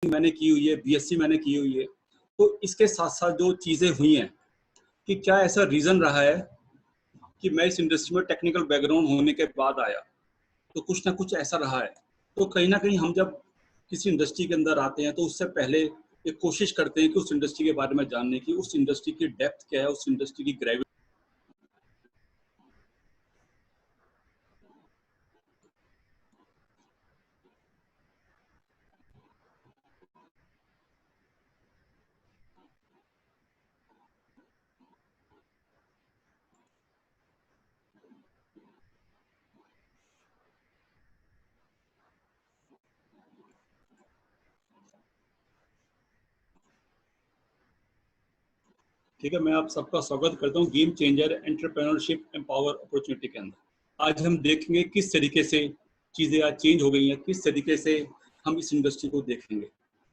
मैंने की हुई है, बीएससी मैंने की हुई है। तो इसके साथ साथ जो चीज़ें हुई हैं कि क्या ऐसा रीज़न रहा है कि मैं इस इंडस्ट्री में टेक्निकल बैकग्राउंड होने के बाद आया, तो कुछ ना कुछ ऐसा रहा है। तो कहीं न कहीं हम जब किसी इंडस्ट्री के अंदर आते हैं तो उससे पहले एक कोशिश करते हैं कि उस इंडस्ट्री के बारे में जानने की, उस इंडस्ट्री की डेप्थ क्या है, उस इंडस्ट्री की ग्रेविटी। ठीक है, मैं आप सबका स्वागत करता हूँ game changer entrepreneurship empower opportunity के अंदर। आज हम देखेंगे किस तरीके से चीज़ें आज चेंज हो गई हैं, किस तरीके से हम इस इंडस्ट्री को देखेंगे।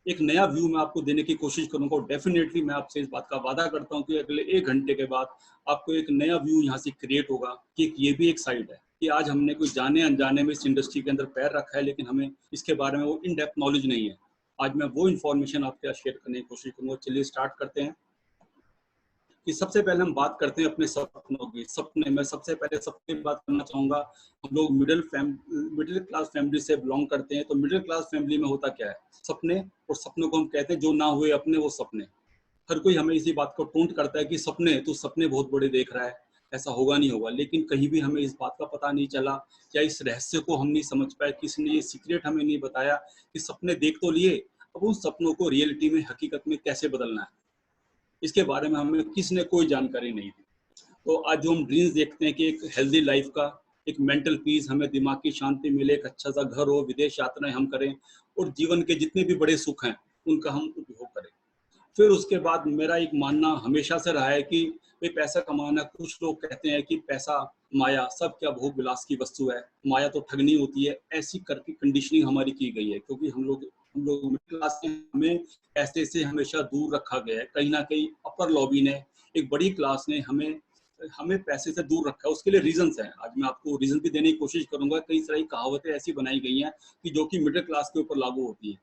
एक नया व्यू मैं आपको देने की कोशिश करूंगा और डेफिनेटली मैं आपसे इस बात का वादा करता हूं कि अगले 1 घंटे के बाद आपको एक नया व्यू यहाँ से क्रिएट होगा कि ये भी एक साइड है कि आज हमने कोई जाने अनजाने में इस इंडस्ट्री के अंदर पैर रखा है, लेकिन हमें इसके बारे में वो इन डेप्थ नॉलेज नहीं है। आज मैं वो इन्फॉर्मेशन आपके साथ शेयर करने की कोशिश करूंगा। चलिए स्टार्ट करते हैं कि सबसे पहले हम बात करते हैं अपने सपनों की। सपने, मैं सबसे पहले सबसे बात करना चाहूँगा, हम लोग मिडिल क्लास फैमिली से बिलोंग करते हैं। तो मिडिल क्लास फैमिली में होता क्या है, सपने, और सपनों को हम कहते हैं जो ना हुए अपने वो सपने। हर कोई हमें इसी बात को टोंट करता है कि सपने, तू सपने बहुत बड़े देख रहा है, ऐसा होगा नहीं होगा। लेकिन कहीं भी हमें इस बात का पता नहीं चला, या इस रहस्य को हम नहीं समझ पाए, किसी ने ये सीक्रेट हमें नहीं बताया कि सपने देख तो लिए, अब उन सपनों को रियलिटी में, हकीकत में कैसे बदलना है, इसके बारे में हमें किसी ने कोई जानकारी नहीं दी। तो आज जो हम ड्रीम्स देखते हैं कि एक हेल्दी लाइफ का, एक मेंटल पीस, हमें दिमाग की शांति मिले, एक अच्छा सा घर हो, विदेश यात्राएं हम करें और जीवन के जितने भी बड़े सुख हैं उनका हम उपभोग करें। फिर उसके बाद मेरा एक मानना हमेशा से रहा है कि भाई पैसा कमाना, कुछ लोग कहते हैं कि पैसा माया, सब क्या भोग विलास की वस्तु है, माया तो ठगनी होती है, ऐसी करके कंडीशनिंग हमारी की गई है। क्योंकि हम लोग मिडिल क्लास में, हमें पैसे से हमेशा दूर रखा गया है। कहीं ना कहीं अपर लॉबी ने, एक बड़ी क्लास ने हमें हमें पैसे से दूर रखा है। उसके लिए रीजंस हैं, आज मैं आपको रीजन भी देने की कोशिश करूंगा। कई सारी कहावतें ऐसी बनाई गई हैं कि जो कि मिडिल क्लास के ऊपर लागू होती है।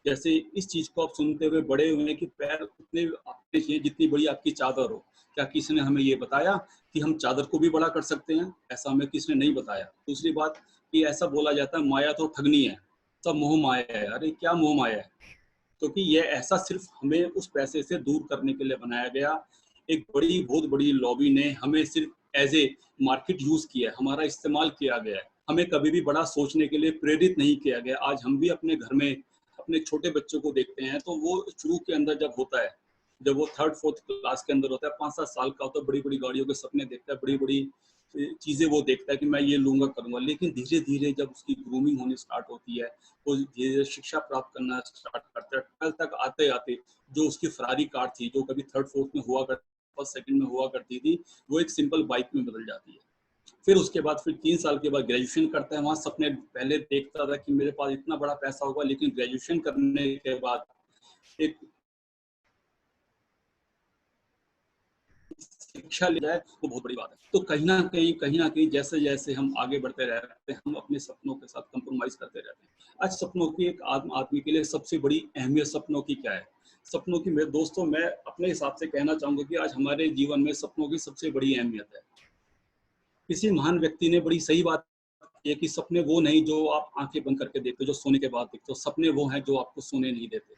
जैसे इस चीज को आप सुनते हुए बड़े हुए कि पैर उतने आपने चाहिए जितनी बड़ी आपकी चादर हो। क्या किसी ने हमें ये बताया कि हम चादर को भी बड़ा कर सकते हैं? ऐसा हमें किसी ने नहीं बताया। दूसरी बात कि ऐसा बोला जाता है माया तो ठगनी है, सब मोह माया है। अरे क्या मोह माया है? क्योंकि ये ऐसा सिर्फ हमें उस पैसे से दूर करने के लिए बनाया गया। एक बहुत बड़ी लॉबी ने हमें सिर्फ एज ए मार्केट यूज किया है, हमारा इस्तेमाल किया गया है। हमें कभी भी बड़ा सोचने के लिए प्रेरित नहीं किया गया। आज हम भी अपने घर में अपने छोटे बच्चों को देखते हैं तो वो शुरू के अंदर जब होता है, जब वो 3rd 4th क्लास के अंदर होता है, 5-7 साल का होता है, बड़ी बड़ी गाड़ियों के सपने देखता है, बड़ी बड़ी चीजें वो देखता है कि मैं ये लूंगा करूंगा। लेकिन धीरे धीरे जब उसकी ग्रूमिंग होनी स्टार्ट होती है, वो धीरे धीरे शिक्षा प्राप्त करना स्टार्ट करता है, 12th तक आते आते जो उसकी फरारी कार थी, जो कभी 3rd 4th में हुआ करती, 1st 2nd में हुआ करती थी, वो एक सिंपल बाइक में बदल जाती है। फिर उसके बाद फिर 3 साल के बाद ग्रेजुएशन करता है। वहाँ सपने पहले देखता था कि मेरे पास इतना बड़ा पैसा होगा, लेकिन ग्रेजुएशन करने के बाद एक शिक्षा ले जाए वो बहुत बड़ी बात है। तो कहीं ना कहीं जैसे जैसे हम आगे बढ़ते रहते हैं, हम अपने सपनों के साथ कंप्रोमाइज करते रहते हैं। आज सपनों की एक आदमी के लिए सबसे बड़ी अहमियत सपनों की क्या है? सपनों की, मेरे दोस्तों, मैं अपने हिसाब से कहना चाहूंगा कि आज हमारे जीवन में सपनों की सबसे बड़ी अहमियत है। किसी महान व्यक्ति ने बड़ी सही बात की है कि सपने वो नहीं जो आप आंखें बंद करके देखते हो, जो सोने के बाद देखते हो। सपने वो हैं जो आपको सोने नहीं देते।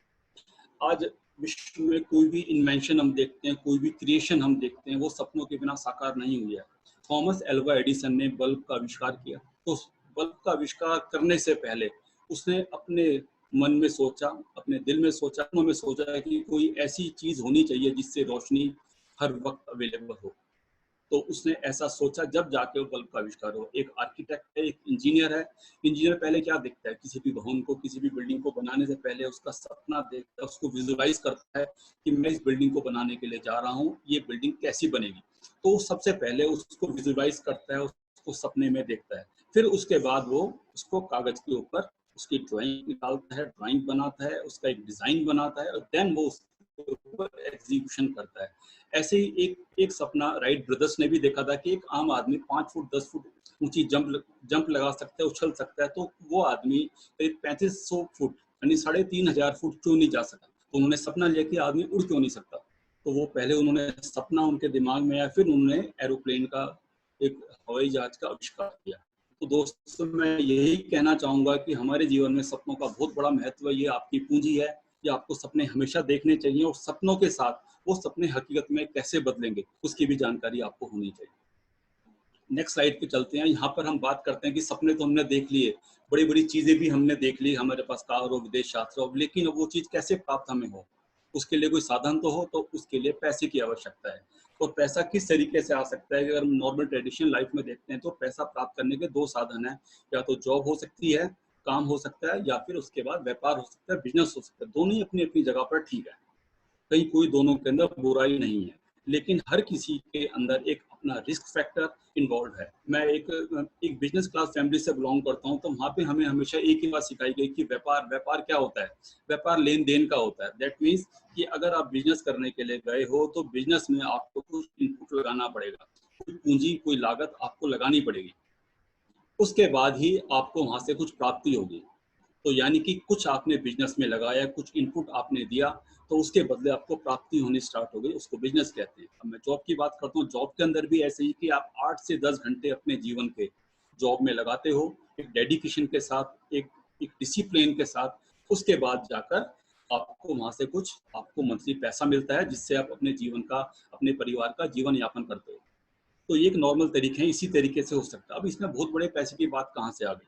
आज विश्व में कोई भी इन्वेंशन हम देखते हैं, कोई भी क्रिएशन हम देखते हैं, वो सपनों के बिना साकार नहीं हुई है। थॉमस एल्वा एडिसन ने बल्ब का आविष्कार किया, तो बल्ब का आविष्कार करने से पहले उसने अपने मन में सोचा, अपने दिल में सोचा, मन में सोचा कि कोई ऐसी चीज होनी चाहिए जिससे रोशनी हर वक्त अवेलेबल हो। तो उसने ऐसा सोचा, जब जाके वो बल्ब का आविष्कार हो। एक आर्किटेक्ट है, एक इंजीनियर है। इंजीनियर पहले क्या देखता है, किसी भी भवन को, किसी भी बिल्डिंग को बनाने से पहले उसका सपना देखता है, उसको विजुअलाइज करता है कि मैं इस बिल्डिंग को बनाने के लिए जा रहा हूँ, ये बिल्डिंग कैसी बनेगी। तो सबसे पहले उसको विजुअलाइज करता है, उसको सपने में देखता है। फिर उसके बाद वो उसको कागज के ऊपर उसकी ड्राइंग निकालता है, ड्राइंग बनाता है, उसका एक डिजाइन बनाता है, और देन वो उसके ऊपर एग्जीक्यूशन करता है। ऐसे ही एक सपना राइट ब्रदर्स ने भी देखा था कि एक आम आदमी 5 फुट 10 फुट ऊंची जंप लगा सकता है, उछल सकता है। तो वो आदमी करीब 3500 फुट यानी 3,500 फुट क्यों नहीं जा सका। तो उन्होंने सपना लिया कि आदमी उड़ क्यों नहीं सकता। तो वो पहले उन्होंने सपना उनके दिमाग में आया, फिर उन्होंने एरोप्लेन का, एक हवाई जहाज का आविष्कार किया। तो दोस्तों मैं यही कहना चाहूंगा कि हमारे जीवन में सपनों का बहुत बड़ा महत्व है। ये आपकी पूंजी है, ये आपको सपने हमेशा देखने चाहिए, और सपनों के साथ वो सपने हकीकत में कैसे बदलेंगे उसकी भी जानकारी आपको होनी चाहिए। नेक्स्ट स्लाइड पे चलते हैं। यहाँ पर हम बात करते हैं कि सपने तो हमने देख लिए, बड़ी बड़ी चीजें भी हमने देख ली, हमारे पास कार हो, विदेश यात्रा हो, लेकिन अब वो चीज कैसे प्राप्त हमें हो, उसके लिए कोई साधन तो हो। तो उसके लिए पैसे की आवश्यकता है। और पैसा किस तरीके से आ सकता है, अगर हम नॉर्मल ट्रेडिशनल लाइफ में देखते हैं तो पैसा प्राप्त करने के दो साधन हैं। या तो जॉब हो सकती है, काम हो सकता है, या फिर उसके बाद व्यापार हो सकता है, बिजनेस हो सकता है। दोनों ही अपनी अपनी जगह पर ठीक है, कहीं कोई दोनों के अंदर बुराई नहीं है, लेकिन हर किसी के अंदर एक अपना रिस्क फैक्टर इन्वॉल्व है। मैं एक बिजनेस क्लास फैमिली से बिलोंग करता हूं, तो वहां पे हमें हमेशा एक ही बात सिखाई गई कि व्यापार व्यापार क्या होता है, व्यापार लेन देन का होता है। दैट मीन्स कि अगर आप बिजनेस करने के लिए गए हो तो बिजनेस में आपको कुछ इनपुट लगाना पड़ेगा, कोई पूंजी, कोई लागत आपको लगानी पड़ेगी, उसके बाद ही आपको वहां से कुछ प्राप्ति होगी। तो यानी कि कुछ आपने बिजनेस में लगाया, कुछ इनपुट आपने दिया, तो उसके बदले आपको प्राप्ति होनी स्टार्ट हो गई, उसको बिजनेस कहते हैं। अब मैं जॉब की बात करता हूँ, जॉब के अंदर भी ऐसे ही कि आप 8 से 10 घंटे अपने जीवन के जॉब में लगाते हो, एक डेडिकेशन के साथ, एक डिसिप्लिन के साथ। उसके बाद जाकर आपको वहां से कुछ आपको मंथली पैसा मिलता है, जिससे आप अपने जीवन का, अपने परिवार का जीवन यापन करते हो। तो ये एक नॉर्मल तरीके है, इसी तरीके से हो सकता है। अब इसमें बहुत बड़े पैसे की बात कहाँ से आ गई।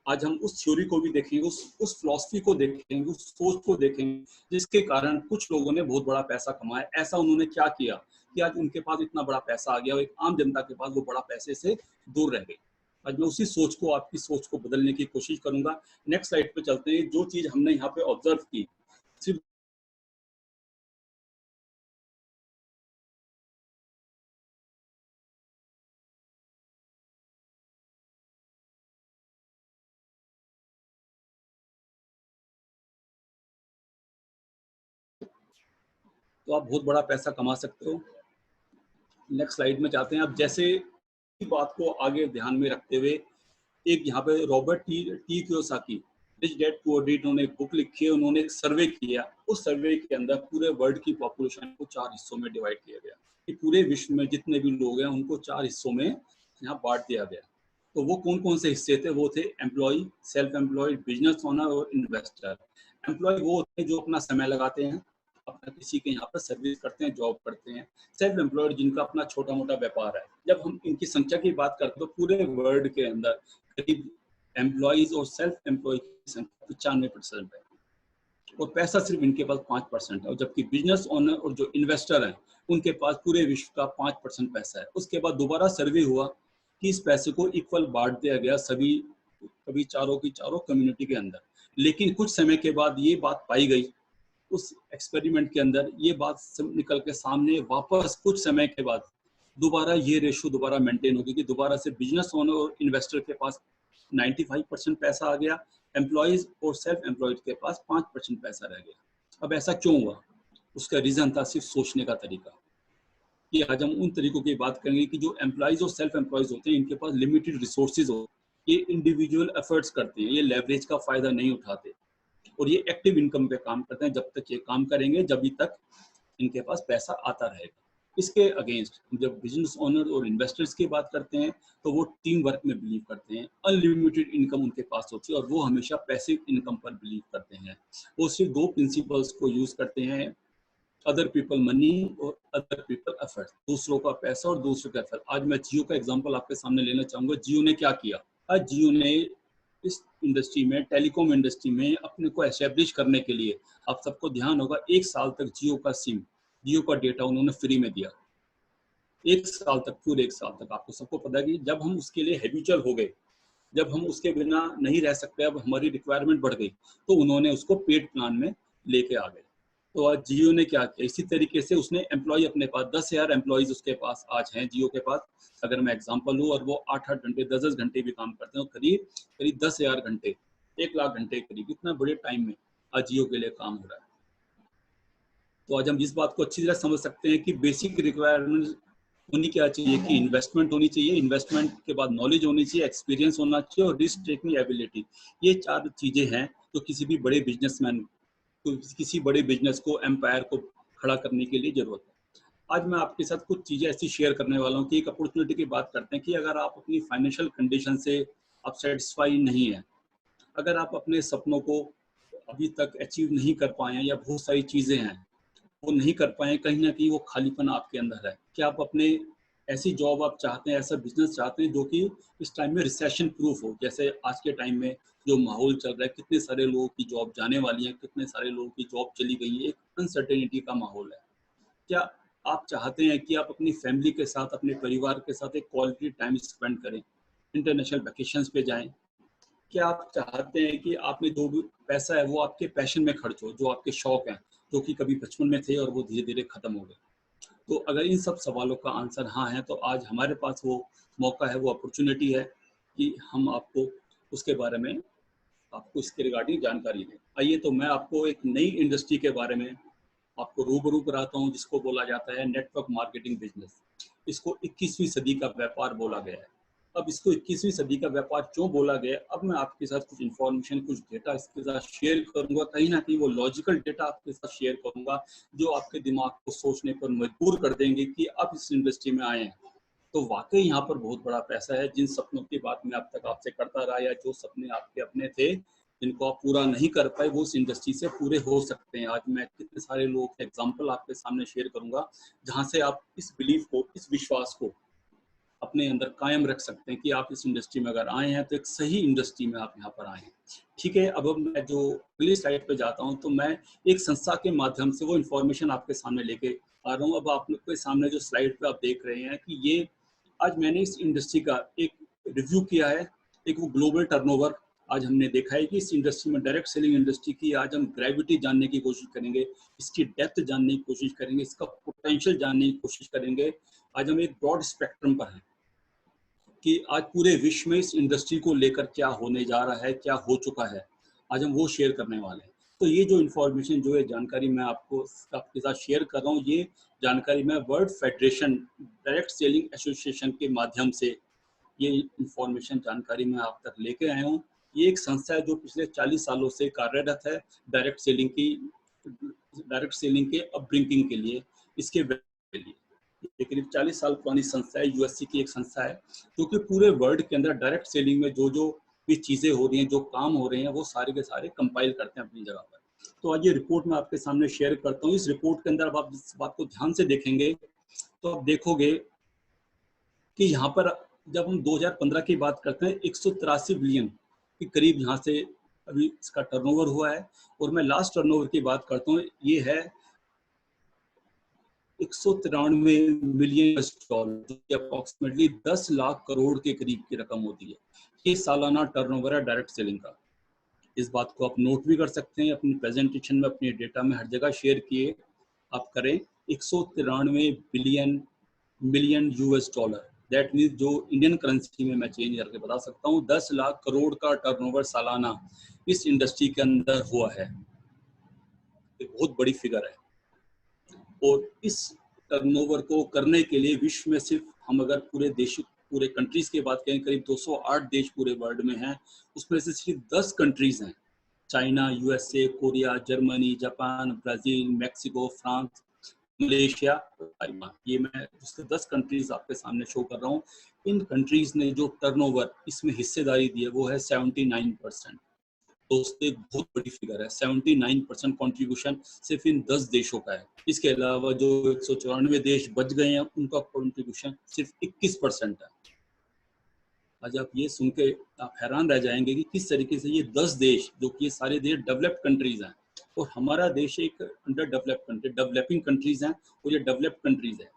आज हम उस थ्योरी को भी देखेंगे, उस फिलॉसफी को देखेंगे, उस सोच को देखेंगे, जिसके कारण कुछ लोगों ने बहुत बड़ा पैसा कमाया। ऐसा उन्होंने क्या किया कि आज उनके पास इतना बड़ा पैसा आ गया और एक आम जनता के पास वो बड़ा पैसे से दूर रह गए। आज मैं उसी सोच को, आपकी सोच को बदलने की कोशिश करूंगा। नेक्स्ट स्लाइड पे चलते हैं। जो चीज हमने यहाँ पे ऑब्जर्व की, सिर्फ तो आप बहुत बड़ा पैसा कमा सकते हो। नेक्स्ट स्लाइड में जाते हैं। अब जैसे बात को आगे ध्यान में रखते हुए, एक यहाँ पे Robert T Kiyosaki, rich dad poor dad, उन्होंने एक बुक लिखी है। उन्होंने एक सर्वे किया, उस सर्वे के अंदर पूरे वर्ल्ड की पॉपुलेशन को 4 हिस्सों में डिवाइड किया गया कि पूरे विश्व में जितने भी लोग हैं उनको 4 हिस्सों में यहाँ बांट दिया गया। तो वो कौन कौन से हिस्से थे? वो थे employ, self employed, business owner और इन्वेस्टर। एम्प्लॉय वो होते हैं जो अपना समय लगाते हैं, अपना किसी के यहाँ पर सर्विस करते हैं, जॉब करते हैं। सेल्फ एम्प्लॉयड जिनका अपना छोटा मोटा व्यापार है। जब हम इनकी संख्या की बात करते हैं तो पूरे वर्ल्ड के अंदर करीब एम्प्लॉयज और सेल्फ एम्प्लॉय की संख्या 95% है, और पैसा सिर्फ इनके पास 5% है। और जबकि बिजनेस ओनर और जो इन्वेस्टर हैं उनके पास पूरे विश्व का 5% पैसा है। उसके बाद दोबारा सर्वे हुआ कि इस पैसे को इक्वल बांट दिया गया सभी चारों की चारों कम्युनिटी के अंदर। लेकिन कुछ समय के बाद ये बात पाई गई, उस एक्सपेरिमेंट के अंदर ये बात निकल के सामने, वापस कुछ समय के बाद दोबारा ये रेशो दोबारा मेंटेन होगी कि दोबारा से बिजनेस ओनर और इन्वेस्टर के पास 95% पैसा आ गया, एम्प्लॉयज और सेल्फ एम्प्लॉयड के पास 5% पैसा रह गया। अब ऐसा क्यों हुआ? उसका रीजन था सिर्फ सोचने का तरीका। कि आज हम उन तरीकों की बात करेंगे कि जो एम्प्लॉयज और सेल्फ एम्प्लॉयज होते हैं, इनके पास लिमिटेड रिसोर्सेज हो, ये इंडिविजुअल एफर्ट्स करते हैं, ये लेवरेज का फायदा नहीं उठाते, और ये एक्टिव इनकम पे काम करते हैं। जब तक ये काम करेंगे जब तक इनके पास पैसा आता रहेगा। इसके अगेंस्ट जब बिजनेस ओनर और इन्वेस्टर्स की बात करते हैं तो वो टीम वर्क में बिलीव करते हैं, अनलिमिटेड इनकम उनके पास होती है, और वो हमेशा पैसिव इनकम पर बिलीव करते हैं। वो सिर्फ दो प्रिंसिपल्स को यूज करते हैं, अदर पीपल मनी और अदर पीपल एफर्ट, दूसरों का पैसा और दूसरों का एफर्ट। आज मैं जियो का एग्जांपल आपके सामने लेना चाहूंगा। जियो ने क्या किया? आज जियो ने इस इंडस्ट्री में, टेलीकॉम इंडस्ट्री में अपने को एस्टेब्लिश करने के लिए, आप सबको ध्यान होगा, 1 साल तक जियो का सिम, जियो का डेटा उन्होंने फ्री में दिया। 1 साल तक, पूरे 1 साल तक। आपको सबको पता है कि जब हम उसके लिए हैबिचुअल हो गए, जब हम उसके बिना नहीं रह सकते, अब हमारी रिक्वायरमेंट बढ़ गई, तो उन्होंने उसको पेड प्लान में लेके आ गए। तो आज जियो ने क्या किया? इसी तरीके से उसने एम्प्लॉय अपने पास 10,000 एम्प्लॉयज उसके पास आज हैं जियो के पास, अगर मैं एग्जांपल लूँ, और वो 8-8 घंटे 10-10 घंटे भी काम करते हैं, करीब करीब 10,000 घंटे, 1 लाख घंटे करीब, इतना बड़े टाइम में आज जियो के लिए काम हो रहा है। तो आज हम इस बात को अच्छी तरह समझ सकते हैं कि बेसिक रिक्वायरमेंट होनी क्या चाहिए, कि इन्वेस्टमेंट होनी चाहिए, इन्वेस्टमेंट के बाद नॉलेज होनी चाहिए, एक्सपीरियंस होना चाहिए और रिस्क टेकिंग एबिलिटी। ये 4 चीजें हैं जो किसी भी बड़े बिजनेसमैन को, किसी बड़े बिजनेस को, एम्पायर को खड़ा करने के लिए जरूरत है। आज मैं आपके साथ कुछ चीज़ें ऐसी शेयर करने वाला हूँ कि एक अपॉर्चुनिटी की बात करते हैं कि अगर आप अपनी फाइनेंशियल कंडीशन से आप सेटिस्फाई नहीं है, अगर आप अपने सपनों को अभी तक अचीव नहीं कर पाए हैं, या बहुत सारी चीज़ें हैं वो नहीं कर पाए, कहीं ना कहीं वो खालीपन आपके अंदर है, कि आप अपने ऐसी जॉब आप चाहते हैं, ऐसा बिजनेस चाहते हैं जो कि इस टाइम में रिसेशन प्रूफ हो। जैसे आज के टाइम में जो माहौल चल रहा है, कितने सारे लोगों की जॉब जाने वाली है, कितने सारे लोगों की जॉब चली गई है, एक अनसर्टेनिटी का माहौल है। क्या आप चाहते हैं कि आप अपनी फैमिली के साथ, अपने परिवार के साथ एक क्वालिटी टाइम स्पेंड करें, इंटरनेशनल वैकेशंस पे जाएं? क्या आप चाहते हैं कि आपने जो भी पैसा है वो आपके पैशन में खर्च हो, जो आपके शौक हैं, जो कि कभी बचपन में थे और वो धीरे धीरे खत्म हो गए? तो अगर इन सब सवालों का आंसर हाँ है, तो आज हमारे पास वो मौका है, वो अपॉर्चुनिटी है कि हम आपको उसके बारे में, आपको इसके रिगार्डिंग जानकारी दें। आइए, तो मैं आपको एक नई इंडस्ट्री के बारे में आपको रूबरू कराता हूँ, जिसको बोला जाता है नेटवर्क मार्केटिंग बिजनेस। इसको 21वीं सदी का व्यापार बोला गया है। अब इसको 21वीं सदी का व्यापार क्यों बोला गया, अब मैं आपके साथ कुछ इन्फॉर्मेशन, कुछ डेटा इसके साथ शेयर करूंगा, कहीं ना कहीं वो लॉजिकल डेटा आपके साथ शेयर करूंगा जो आपके दिमाग को सोचने पर मजबूर कर देंगे कि आप इस इंडस्ट्री में आए हैं तो वाकई यहाँ पर बहुत बड़ा पैसा है। जिन सपनों की बात मैं अब तक आपसे करता रहा, या जो सपने आपके अपने थे जिनको आप पूरा नहीं कर पाए, वो इस इंडस्ट्री से पूरे हो सकते हैं। आज मैं कितने सारे लोगों के एग्जांपल आपके सामने शेयर करूंगा जहां से आप इस बिलीफ को, इस विश्वास को अपने अंदर कायम रख सकते हैं कि आप इस इंडस्ट्री में अगर आए हैं तो एक सही इंडस्ट्री में आप यहाँ पर आए हैं। ठीक है, अब मैं जो अगली स्लाइड पे जाता हूँ, तो मैं एक संस्था के माध्यम से वो इन्फॉर्मेशन आपके सामने लेके आ रहा हूँ। अब आपके सामने जो स्लाइड पे आप देख रहे हैं कि ये आज मैंने इस इंडस्ट्री का एक रिव्यू किया है, एक वो ग्लोबल टर्नओवर। आज हमने देखा है कि इस इंडस्ट्री में, डायरेक्ट सेलिंग इंडस्ट्री की, आज हम ग्रेविटी जानने की कोशिश करेंगे, इसकी डेप्थ जानने की कोशिश करेंगे, इसका पोटेंशियल जानने की कोशिश करेंगे। आज हम एक ब्रॉड स्पेक्ट्रम पर हैं कि आज पूरे विश्व में इस इंडस्ट्री को लेकर क्या होने जा रहा है, क्या हो चुका है, आज हम वो शेयर करने वाले हैं। तो ये जो इन्फॉर्मेशन, जो है जानकारी मैं आपके साथ शेयर कर रहा हूँ, ये जानकारी मैं world federation direct selling association के माध्यम से ये इन्फॉर्मेशन, जानकारी मैं आप तक लेके आया हूँ। ये एक संस्था है जो पिछले 40 सालों से कार्यरत है डायरेक्ट सेलिंग के अपब्रिंकिंग के लिए, इसके के लिए। ये करीब 40 साल पुरानी संस्था है, यूएससी की एक संस्था है, जो कि पूरे वर्ल्ड के अंदर डायरेक्ट सेलिंग में जो जो भी चीजें हो रही हैं, जो काम हो रहे हैं, वो सारे के सारे कंपाइल करते हैं अपनी जगह पर। तो आज ये रिपोर्ट मैं आपके सामने शेयर करता हूँ। इस रिपोर्ट के अंदर आप इस बात को ध्यान से देखेंगे तो आप देखोगे कि यहाँ पर जब हम 2015 की बात करते हैं, 183 बिलियन के करीब यहाँ से अभी इसका टर्नओवर हुआ है। और मैं लास्ट टर्नओवर की बात करता हूँ, ये है 193 मिलियन डॉलर, जो कि अप्रोक्सीमेटली 10 लाख करोड़ के करीब की रकम होती है। ये सालाना टर्नओवर है डायरेक्ट सेलिंग का। इस बात को आप नोट भी कर सकते हैं अपनी प्रेजेंटेशन में, अपने डेटा में, हर जगह शेयर किए आप करें। 193 billion million US dollar, that means जो इंडियन करेंसी में मैं चेंज करके बता सकता हूँ, 10 लाख करोड़ का टर्नओवर सालाना इस इंडस्ट्री के अंदर हुआ है। एक बहुत बड़ी फिगर है। और इस टर्नओवर को करने के लिए विश्व में सिर्फ हम अगर पूरे कंट्रीज की बात करें, करीब 208 देश पूरे वर्ल्ड में हैं, उसमें से सिर्फ 10 कंट्रीज हैं, China, USA, Korea, Germany, Japan, Brazil, Mexico, France, Malaysia, Taiwan. ये मैं उसके 10 कंट्रीज आपके सामने शो कर रहा हूँ। इन कंट्रीज ने जो टर्नओवर इसमें हिस्सेदारी दी है वो है 79%। तो उससे बहुत बड़ी फिगर है। 79% कॉन्ट्रीब्यूशन सिर्फ इन 10 देशों का है। इसके अलावा जो 194 देश बच गए हैं, उनका कॉन्ट्रीब्यूशन सिर्फ 21% है। आज आप ये सुन के आप हैरान रह जाएंगे कि किस तरीके से ये 10 देश, जो कि ये सारे देश डेवलप्ड कंट्रीज हैं, और हमारा देश एक under developed country, developing countries हैं, और ये डेवलप्ड कंट्रीज है।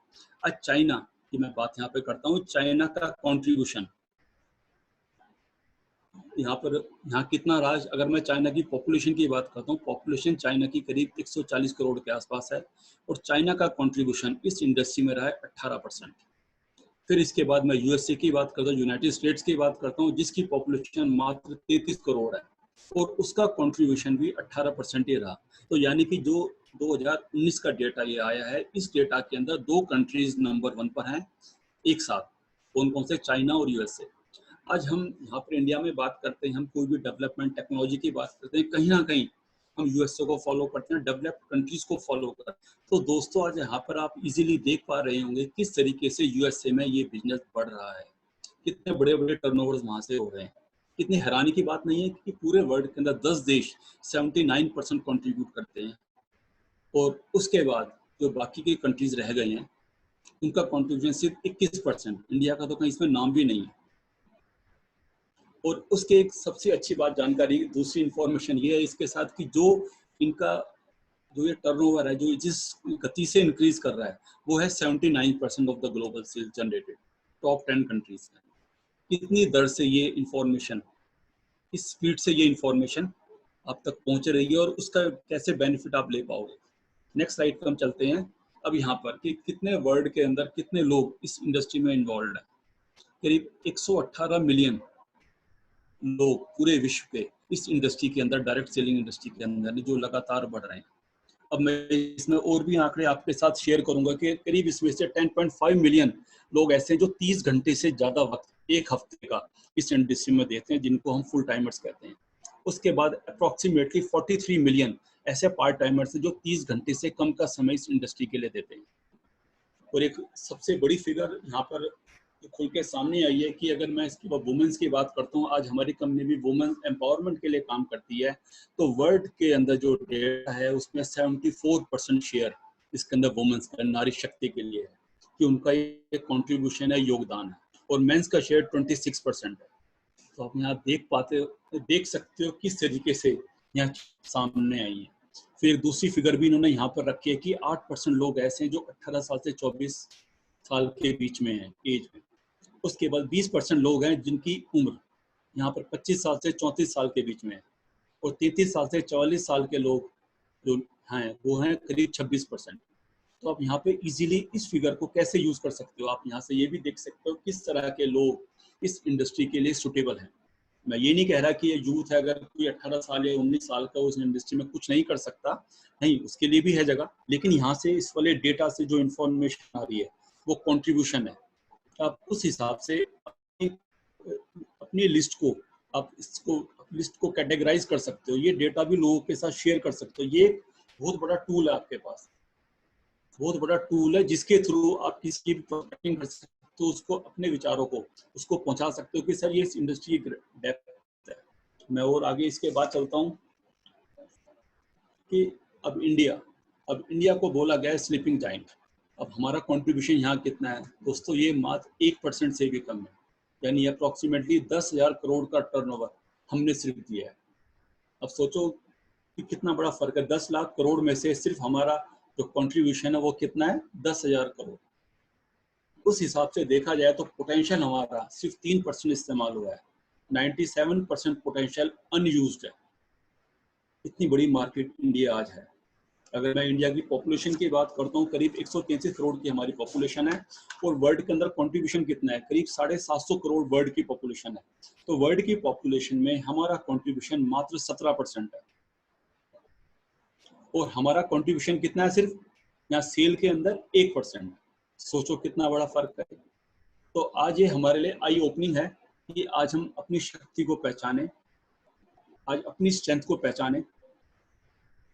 आज चाइना की मैं बात यहाँ पे करता हूँ, चाइना का कॉन्ट्रीब्यूशन यहाँ कितना राज, अगर मैं चाइना की पॉपुलेशन की बात करता हूँ, पॉपुलेशन चाइना की करीब 140 करोड़ के आसपास है, और चाइना का कंट्रीब्यूशन इस इंडस्ट्री में रहा है 18%। फिर इसके बाद मैं यूएसए की बात करता हूँ, यूनाइटेड स्टेट्स की बात करता हूँ, जिसकी पॉपुलेशन मात्र 33 करोड़ है, और उसका कंट्रीब्यूशन भी 18% ही रहा। तो यानी कि जो 2019 का डेटा ये आया है, इस डेटा के अंदर 2 कंट्रीज नंबर 1 पर हैं एक साथ। कौन कौन से? चाइना और यूएसए। आज हम यहाँ पर इंडिया में बात करते हैं, हम कोई भी डेवलपमेंट टेक्नोलॉजी की बात करते हैं, कहीं ना कहीं हम यूएसए को फॉलो करते हैं, डेवलप्ड कंट्रीज को फॉलो करते हैं। तो दोस्तों आज यहाँ पर आप इजीली देख पा रहे होंगे किस तरीके से यूएसए में ये बिजनेस बढ़ रहा है, कितने बड़े बड़े टर्नओवर्स वहां से हो रहे हैं। कितनी हैरानी की बात नहीं है कि पूरे वर्ल्ड के अंदर 10 देश 79% कंट्रीब्यूट करते हैं, और उसके बाद जो बाकी के कंट्रीज रह गए हैं उनका कंट्रीब्यूशन सिर्फ 21%। इंडिया का तो कहीं इसमें नाम भी नहीं है। और उसके एक सबसे अच्छी बात जानकारी, दूसरी इंफॉर्मेशन ये है इसके साथ कि जो इनका जो ये टर्नओवर है जो जिस गति से इंक्रीज कर रहा है वो है 79% of the global sales generated top 10 countries में। कितनी दर से ये इंफॉर्मेशन, किस स्पीड से ये इंफॉर्मेशन आप तक पहुंच रही है और उसका कैसे बेनिफिट आप ले पाओगे। नेक्स्ट स्लाइड पर हम चलते हैं। अब यहाँ पर कि कितने वर्ल्ड के अंदर कितने लोग इस इंडस्ट्री में इन्वॉल्व है। करीब 118 मिलियन लोग पूरे विश्व के इस इंडस्ट्री के अंदर, डायरेक्ट सेलिंग इंडस्ट्री के अंदर जो लगातार बढ़ रहे हैं। अब मैं इसमें और भी आंकड़े आपके साथ शेयर करूंगा कि करीब इसमें से 10.5 मिलियन लोग ऐसे हैं जो 30 घंटे से ज्यादा वक्त एक हफ्ते का इस इंडस्ट्री में देते हैं, जिनको हम फुल टाइमर्स कहते हैं। उसके बाद अप्रोक्सीमेटली 43 मिलियन ऐसे पार्ट टाइमर्स हैं जो 30 घंटे से कम का समय इस इंडस्ट्री के लिए देते हैं। और एक सबसे बड़ी फिगर यहाँ पर खुल के सामने आई है कि अगर मैं इसकी वुमेन्स की बात करता हूँ, आज हमारी कंपनी भी वुमेन एम्पावरमेंट के लिए काम करती है। तो वर्ल्ड के अंदर जो डेटा है उसमें 74% शेयर इसके अंदर वुमेन्स का, नारी शक्ति के लिए है कि उनका एक कंट्रीब्यूशन है, योगदान है। और मेंस का शेयर 26% है। तो आप यहाँ देख सकते हो किस तरीके से यहाँ सामने आई है। फिर दूसरी फिगर भी इन्होंने यहाँ पर रखी है कि 8% लोग ऐसे हैं जो 18 साल से 24 साल के बीच में है एज में। उसके बाद 20% लोग हैं जिनकी उम्र यहाँ पर 25 साल से 34 साल के बीच में है, और 33 साल से 44 साल के लोग जो हैं वो हैं करीब 26%। तो आप यहाँ पे इजीली इस फिगर को कैसे यूज कर सकते हो, आप यहाँ से ये भी देख सकते हो किस तरह के लोग इस इंडस्ट्री के लिए सुटेबल हैं। मैं ये नहीं कह रहा कि ये यूथ है, अगर कोई 18 साल या 19 साल का उस इंडस्ट्री में कुछ नहीं कर सकता, नहीं, उसके लिए भी है जगह। लेकिन यहाँ से इस वाले डेटा से जो इन्फॉर्मेशन आ रही है वो कॉन्ट्रीब्यूशन है। आप उस हिसाब से अपनी लिस्ट को कैटेगराइज कर सकते हो। ये डेटा भी लोगों के साथ शेयर कर सकते हो। ये बहुत बड़ा टूल है आपके पास, बहुत बड़ा टूल है जिसके थ्रू आप किसी भी प्रोडक्टिंग कर सकते हो, उसको अपने विचारों को उसको पहुंचा सकते हो कि सर ये इस इंडस्ट्री की डेप्थ है। मैं और आगे इसके बाद चलता हूं कि अब इंडिया को बोला गया है स्लीपिंग जाइंट। अब हमारा कंट्रीब्यूशन यहाँ कितना है दोस्तों, ये मात्र 1% से भी कम है, यानी अप्रोक्सीमेटली 10,000 करोड़ का टर्नओवर हमने सिर्फ दिया है। अब सोचो कि कितना बड़ा फर्क है। 10 लाख करोड़ में से सिर्फ हमारा जो कंट्रीब्यूशन है वो कितना है, 10,000 करोड़। उस हिसाब से देखा जाए तो पोटेंशियल हमारा सिर्फ 3% इस्तेमाल हुआ है, 97% पोटेंशियल अनयूज्ड है। इतनी बड़ी मार्केट इंडिया आज है। अगर मैं इंडिया की पॉपुलेशन की बात करता हूँ, करीब 133 करोड़ की हमारी पॉपुलेशन है, और वर्ल्ड के अंदर कंट्रीब्यूशन कितना है, करीब 750 करोड़ वर्ल्ड की पॉपुलेशन है। तो वर्ल्ड की पॉपुलेशन में हमारा कंट्रीब्यूशन मात्र 17% है, और हमारा कंट्रीब्यूशन कितना है सिर्फ यहाँ सेल के अंदर 1%। सोचो कितना बड़ा फर्क है। तो आज ये हमारे लिए आई ओपनिंग है कि आज हम अपनी शक्ति को पहचाने, आज अपनी स्ट्रेंथ को पहचाने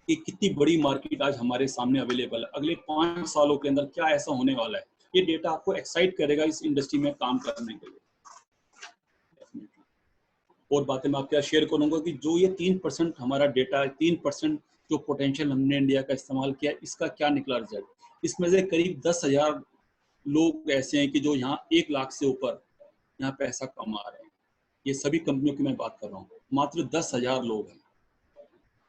कि कितनी बड़ी मार्केट आज हमारे सामने अवेलेबल है। अगले 5 सालों के अंदर क्या ऐसा होने वाला है, ये डेटा आपको एक्साइट करेगा इस इंडस्ट्री में काम करने के लिए। और बातें मैं आपके साथ शेयर करूंगा कि जो ये 3% हमारा डेटा है, 3% जो पोटेंशियल हमने इंडिया का इस्तेमाल किया, इसका क्या निकला रिजल्ट। इसमें से करीब 10,000 लोग ऐसे हैं कि जो यहाँ 1 लाख से ऊपर यहाँ पैसा कमा रहे हैं। ये सभी कंपनियों की मैं बात कर रहा हूँ, मात्र 10,000 लोग हैं।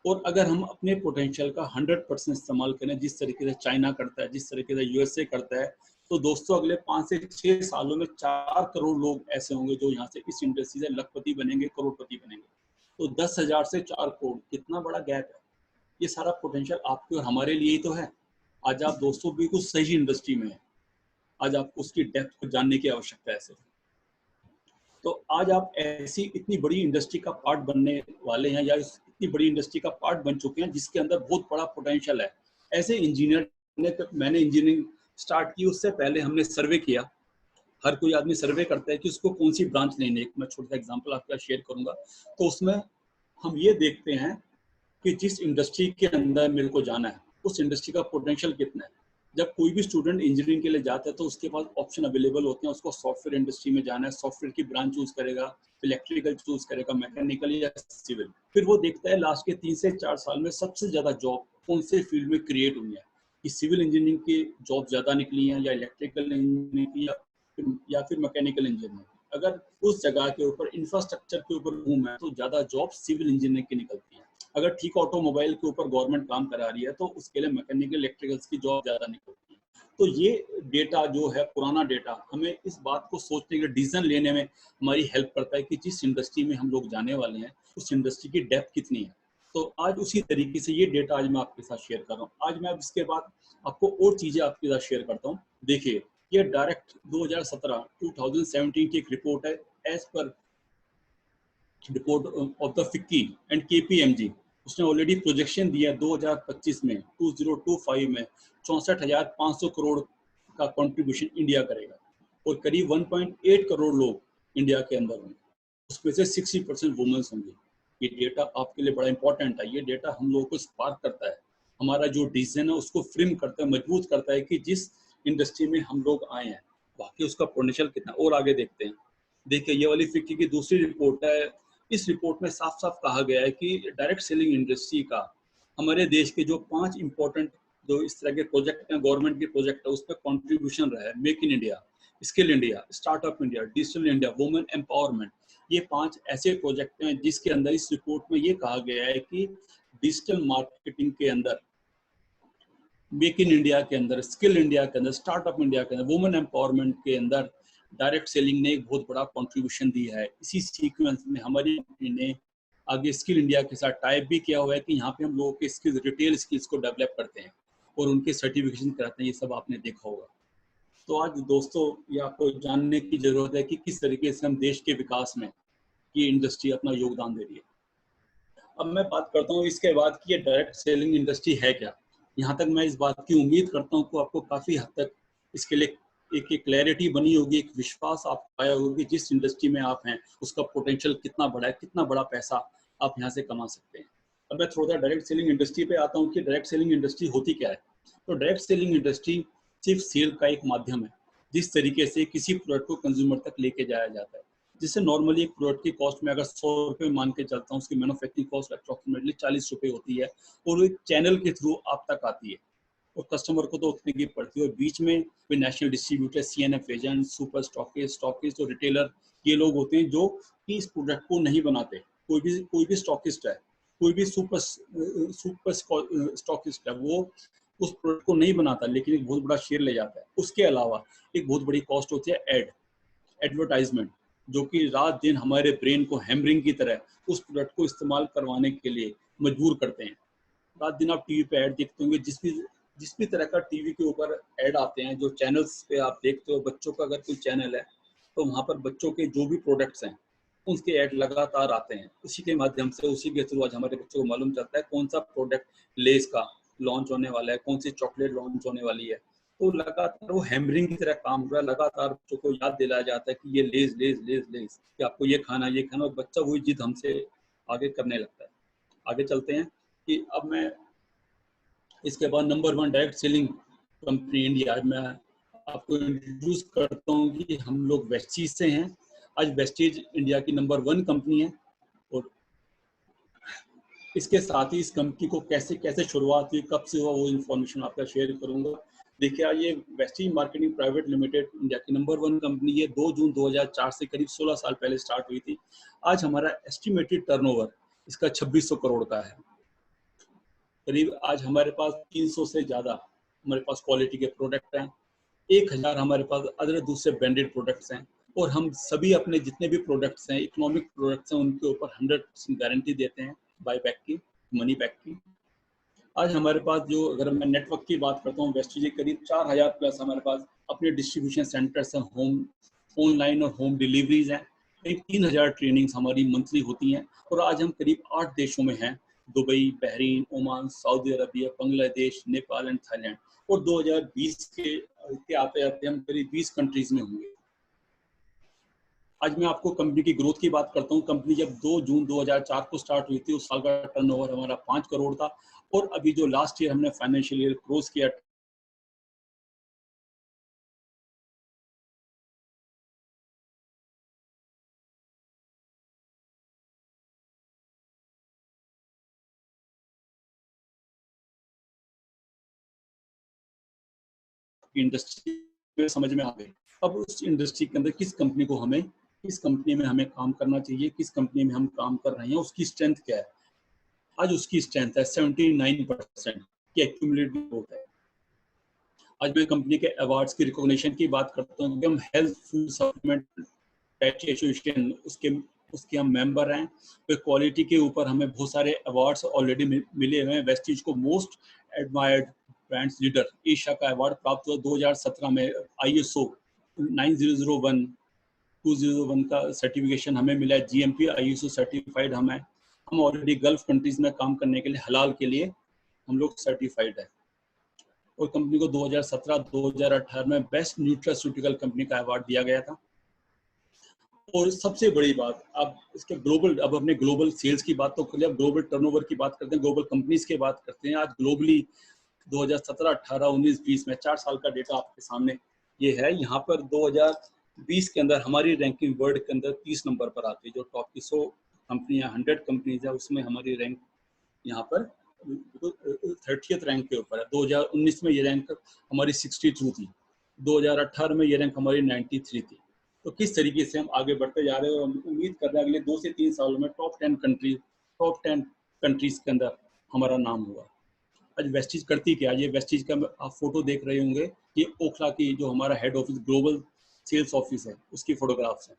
और अगर हम अपने पोटेंशियल का 100% इस्तेमाल करें, जिस तरीके से चाइना करता है, जिस तरीके से यूएसए करता है, तो दोस्तों अगले 5 से 6 सालों में 4 करोड़ लोग ऐसे होंगे जो यहाँ से इस इंडस्ट्री से लखपति बनेंगे, करोड़पति बनेंगे। तो 10,000 से 4 करोड़, कितना बड़ा गैप है। ये सारा पोटेंशियल आपके और हमारे लिए ही तो है। आज आप दोस्तों बिल्कुल सही इंडस्ट्री में है, आज आपको उसकी डेप्थ को जानने की आवश्यकता है। तो आज आप ऐसी इतनी बड़ी इंडस्ट्री का पार्ट बनने वाले हैं, या इतनी बड़ी इंडस्ट्री का पार्ट बन चुके हैं जिसके अंदर बहुत बड़ा पोटेंशियल है। ऐसे इंजीनियर ने, मैंने इंजीनियरिंग स्टार्ट की उससे पहले हमने सर्वे किया हर कोई आदमी सर्वे करता है कि उसको कौन सी ब्रांच लेनी है। मैं छोटा सा एग्जांपल आपके साथ शेयर करूंगा। तो उसमें हम ये देखते हैं कि जिस इंडस्ट्री के अंदर मेरे को जाना है उस इंडस्ट्री का पोटेंशियल कितना है। जब कोई भी स्टूडेंट इंजीनियरिंग के लिए जाता है तो उसके पास ऑप्शन अवेलेबल होते हैं। उसको सॉफ्टवेयर इंडस्ट्री में जाना है, सॉफ्टवेयर की ब्रांच चूज करेगा, इलेक्ट्रिकल चूज करेगा, मैकेनिकल या सिविल। फिर वो देखता है लास्ट के 3 से 4 साल में सबसे ज्यादा जॉब कौन से फील्ड में क्रिएट हुई है, कि सिविल इंजीनियरिंग की जॉब ज्यादा निकली है या इलेक्ट्रिकल इंजीनियरिंग की या फिर मैकेनिकल इंजीनियरिंग। अगर उस जगह के ऊपर इंफ्रास्ट्रक्चर के ऊपर बूम है तो ज्यादा जॉब सिविल इंजीनियरिंग की निकलती है। अगर ठीक ऑटोमोबाइल के ऊपर गवर्नमेंट काम करा रही है तो उसके लिए मैकेनिकल इलेक्ट्रिकल्स की जॉब ज्यादा निकलती है। तो ये डेटा जो है, पुराना डेटा, हमें इस बात को सोचने के डिसीजन लेने में हमारी हेल्प करता है कि जिस इंडस्ट्री में हम लोग जाने वाले हैं उस इंडस्ट्री की डेप्थ कितनी है। तो आज उसी तरीके से ये डेटा आज मैं आपके साथ शेयर कर रहा हूँ। आज मैं इसके बाद आपको और चीजें आपके साथ शेयर करता हूँ। देखिए, ये डायरेक्ट 2017 की एक रिपोर्ट है। As per report of the FICCI and KPMG, उसने ऑलरेडी प्रोजेक्शन दिया 2025 में 2025 में 64,500 करोड़ का कंट्रीब्यूशन इंडिया करेगा और करीब 1.8 करोड़ लोग इंडिया के अंदर होंगे, उसमें से 60% वुमेन्स होंगे। ये डेटा आपके लिए बड़ा इंपॉर्टेंट है। ये डेटा हम लोगों को स्पार्क करता है, हमारा जो डिसीजन है उसको फ्रेम करता है, मजबूत करता है कि जिस इंडस्ट्री में हम लोग आए हैं बाकी उसका पोटेंशियल कितना। और आगे देखते हैं। देखिए, ये वाली फिक्की की दूसरी रिपोर्ट है। इस रिपोर्ट में साफ साफ कहा गया है कि डायरेक्ट सेलिंग इंडस्ट्री का हमारे देश के जो 5 इंपॉर्टेंट जो इस तरह के प्रोजेक्ट हैं, गवर्नमेंट के प्रोजेक्ट है, उस पर कॉन्ट्रीब्यूशन रहा है। Make in India, skill India, startup India, digital India, women empowerment. ये 5 ऐसे प्रोजेक्ट हैं जिसके अंदर इस रिपोर्ट में ये कहा गया है कि डिजिटल मार्केटिंग के अंदर, मेक इन इंडिया के अंदर, स्किल इंडिया के अंदर, स्टार्टअप इंडिया के अंदर, वुमेन एम्पावरमेंट के अंदर डायरेक्ट सेलिंग ने एक बहुत बड़ा कंट्रीब्यूशन दिया है। इसी सीक्वेंस में हमारी कंपनी ने आगे स्किल इंडिया के साथ टाइप भी किया हुआ है कि यहाँ पे हम लोगों के स्किल्स, रिटेल स्किल्स को डेवलप करते हैं और उनके सर्टिफिकेशन कराते हैं। ये सब आपने देखा होगा। तो आज दोस्तों, ये आपको जानने की जरूरत है कि किस तरीके से हम देश के विकास में ये इंडस्ट्री अपना योगदान दे रही है। अब मैं बात करता हूँ इसके बाद कि ये डायरेक्ट सेलिंग इंडस्ट्री है क्या। यहाँ तक मैं इस बात की उम्मीद करता हूँ कि आपको काफ़ी हद तक इसके लिए एक क्लैरिटी बनी होगी, एक विश्वास आपको आया होगा कि जिस इंडस्ट्री में आप हैं उसका पोटेंशियल कितना बड़ा है, कितना बड़ा पैसा आप यहाँ से कमा सकते हैं। अब मैं थोड़ा डायरेक्ट सेलिंग इंडस्ट्री पे आता हूँ कि डायरेक्ट सेलिंग इंडस्ट्री होती क्या है। तो डायरेक्ट सेलिंग इंडस्ट्री सिर्फ सेल का एक माध्यम है जिस तरीके से किसी प्रोडक्ट को कंज्यूमर तक लेके जाया जाता है। जिससे नॉर्मली एक प्रोडक्ट की कॉस्ट में अगर 100 रुपये मान के चलता हूँ, उसकी मैन्युफैक्चरिंग कॉस्ट अप्रॉक्सीमेटली 40 रुपये होती है और एक चैनल के थ्रू आप तक आती है और कस्टमर को तो उतने की पड़ती है। और बीच में भी national distributor, CNF agent, super stockist और रिटेलर, ये लोग होते हैं जो कि इस प्रोडक्ट को नहीं बनाते। कोई भी स्टॉकिस्ट है, कोई भी सुपर स्टॉकिस्ट है, वो उस प्रोडक्ट को नहीं बनाता लेकिन एक बहुत बड़ा शेयर ले जाता है। उसके अलावा एक बहुत बड़ी कॉस्ट होती है एडवर्टाइजमेंट, जो कि रात दिन हमारे ब्रेन को हैमरिंग की तरह उस प्रोडक्ट को इस्तेमाल करवाने के लिए मजबूर करते हैं। रात दिन आप टीवी पे ऐड देखते होंगे, जिस भी तरह का टीवी के ऊपर ऐड आते हैं, जो चैनल्स पे आप देखते हो, बच्चों का अगर कोई चैनल है तो वहाँ पर बच्चों के जो भी प्रोडक्ट्स हैं उसके ऐड लगातार आते हैं। उसी के माध्यम से, उसी के थ्रू आज हमारे बच्चों को मालूम चलता है कौन सा प्रोडक्ट लेस का लॉन्च होने वाला है, कौन सी चॉकलेट लॉन्च होने वाली है। तो लगातार वो हैमरिंग की तरह काम हो रहा है। लगातार बच्चों को याद दिलाया जाता है कि ये लेस लेस लेस लेस, कि आपको ये खाना, ये खाना, और बच्चा वही जिद हमसे आगे करने लगता है। आगे चलते हैं कि अब मैं इसके बाद number 1 direct selling company India, मैं आपको इंट्रोड्यूस करता हूँ कि हम लोग वेस्टीज से हैं। आज वेस्टीज इंडिया की नंबर 1 कंपनी है और इसके साथ ही इस कंपनी को कैसे शुरुआत हुई, कब से हुआ, वो इन्फॉर्मेशन आपका शेयर करूंगा। देखिए, ये Vestige marketing private limited India की नंबर 1 कंपनी है। 2 जून 2004 से करीब 16 साल पहले स्टार्ट हुई थी। आज हमारा एस्टिमेटेड टर्नओवर इसका 2600 करोड़ का है। करीब आज हमारे पास 300 से ज़्यादा हमारे पास क्वालिटी के प्रोडक्ट हैं। 1000 हमारे पास अदर दूसरे ब्रांडेड प्रोडक्ट्स हैं और हम सभी अपने जितने भी प्रोडक्ट्स हैं, इकोनॉमिक प्रोडक्ट्स हैं, उनके ऊपर 100% गारंटी देते हैं, बाय बैक की, मनी बैक की। आज हमारे पास जो, अगर मैं नेटवर्क की बात करता हूँ, वेस्टीज करीब 4000 प्लस हमारे पास अपने डिस्ट्रीब्यूशन सेंटर्स हैं, होम, ऑनलाइन और होम डिलीवरीज हैं। करीब 3000 ट्रेनिंग्स हमारी मंथली होती हैं और आज हम करीब 8 देशों में हैं: Dubai, Bahrain, Oman, Saudi Arabia, Bangladesh, Nepal and Thailand. और 2020 के आते आते हम करीब 20 कंट्रीज में होंगे। आज मैं आपको कंपनी की ग्रोथ की बात करता हूँ। कंपनी जब 2 जून 2004 को स्टार्ट हुई थी, उस साल का टर्नओवर हमारा 5 करोड़ था और अभी जो लास्ट ईयर हमने फाइनेंशियल ईयर क्लोज किया इंडस्ट्री समझ में आ गई। अब उस इंडस्ट्री के अंदर किस कंपनी में हमें काम करना चाहिए, किस कंपनी में हम काम कर रहे हैं, उसकी स्ट्रेंथ क्या है। आज उसकी स्ट्रेंथ है 79% की एक्यूमुलेटेड ग्रोथ है। आज मैं कंपनी के अवार्ड्स की रिकॉग्निशन की बात करता हूँ कि हम हेल्थ फूड सप्लीमेंट एसोसिएशन उसके हम मेंबर हैं। तो क्वालिटी के ऊपर हमें बहुत सारे अवार्ड्स ऑलरेडी मिले हुए हैं। वेस्टीज को most admired brands leader Asia का अवार्ड प्राप्त हुआ 2017 में। ISO 9001 201 का सर्टिफिकेशन हमें मिला है। GMP ISO सर्टिफाइड हम ऑलरेडी गल्फ कंट्रीज में काम करने के लिए हलाल के लिए हम लोग सर्टिफाइड है। और कंपनी को 2017-2018 में बेस्ट न्यूट्रास्यूटिकल कंपनी का अवार्ड दिया गया था। और सबसे बड़ी बात, अब अपने ग्लोबल सेल्स की बात तो कर लिया, ग्लोबल टर्नओवर की बात करते हैं, ग्लोबल कंपनीज की बात करते हैं। आज ग्लोबली 2017, 18, 19, 20 में 4 साल का डेटा आपके सामने ये है। यहाँ पर 2020 के अंदर हमारी रैंकिंग वर्ल्ड के अंदर 30 नंबर पर आती है। जो टॉप की 100 कंपनियां, 100 कंपनीज है, उसमें हमारी रैंक यहाँ पर 30th रैंक के ऊपर है। 2019 में ये रैंक हमारी 62 थी, 2018 में ये रैंक हमारी 93 थी। तो किस तरीके से हम आगे बढ़ते जा रहे हैं और उम्मीद कर रहे हैं अगले 2 से 3 सालों में टॉप 10 कंट्रीज के अंदर हमारा नाम हुआ। आज वेस्टीज करती क्या, ये वेस्टीज का आप फोटो देख रहे होंगे, ये ओखला की जो हमारा head office global sales office है उसकी फोटोग्राफ्स है।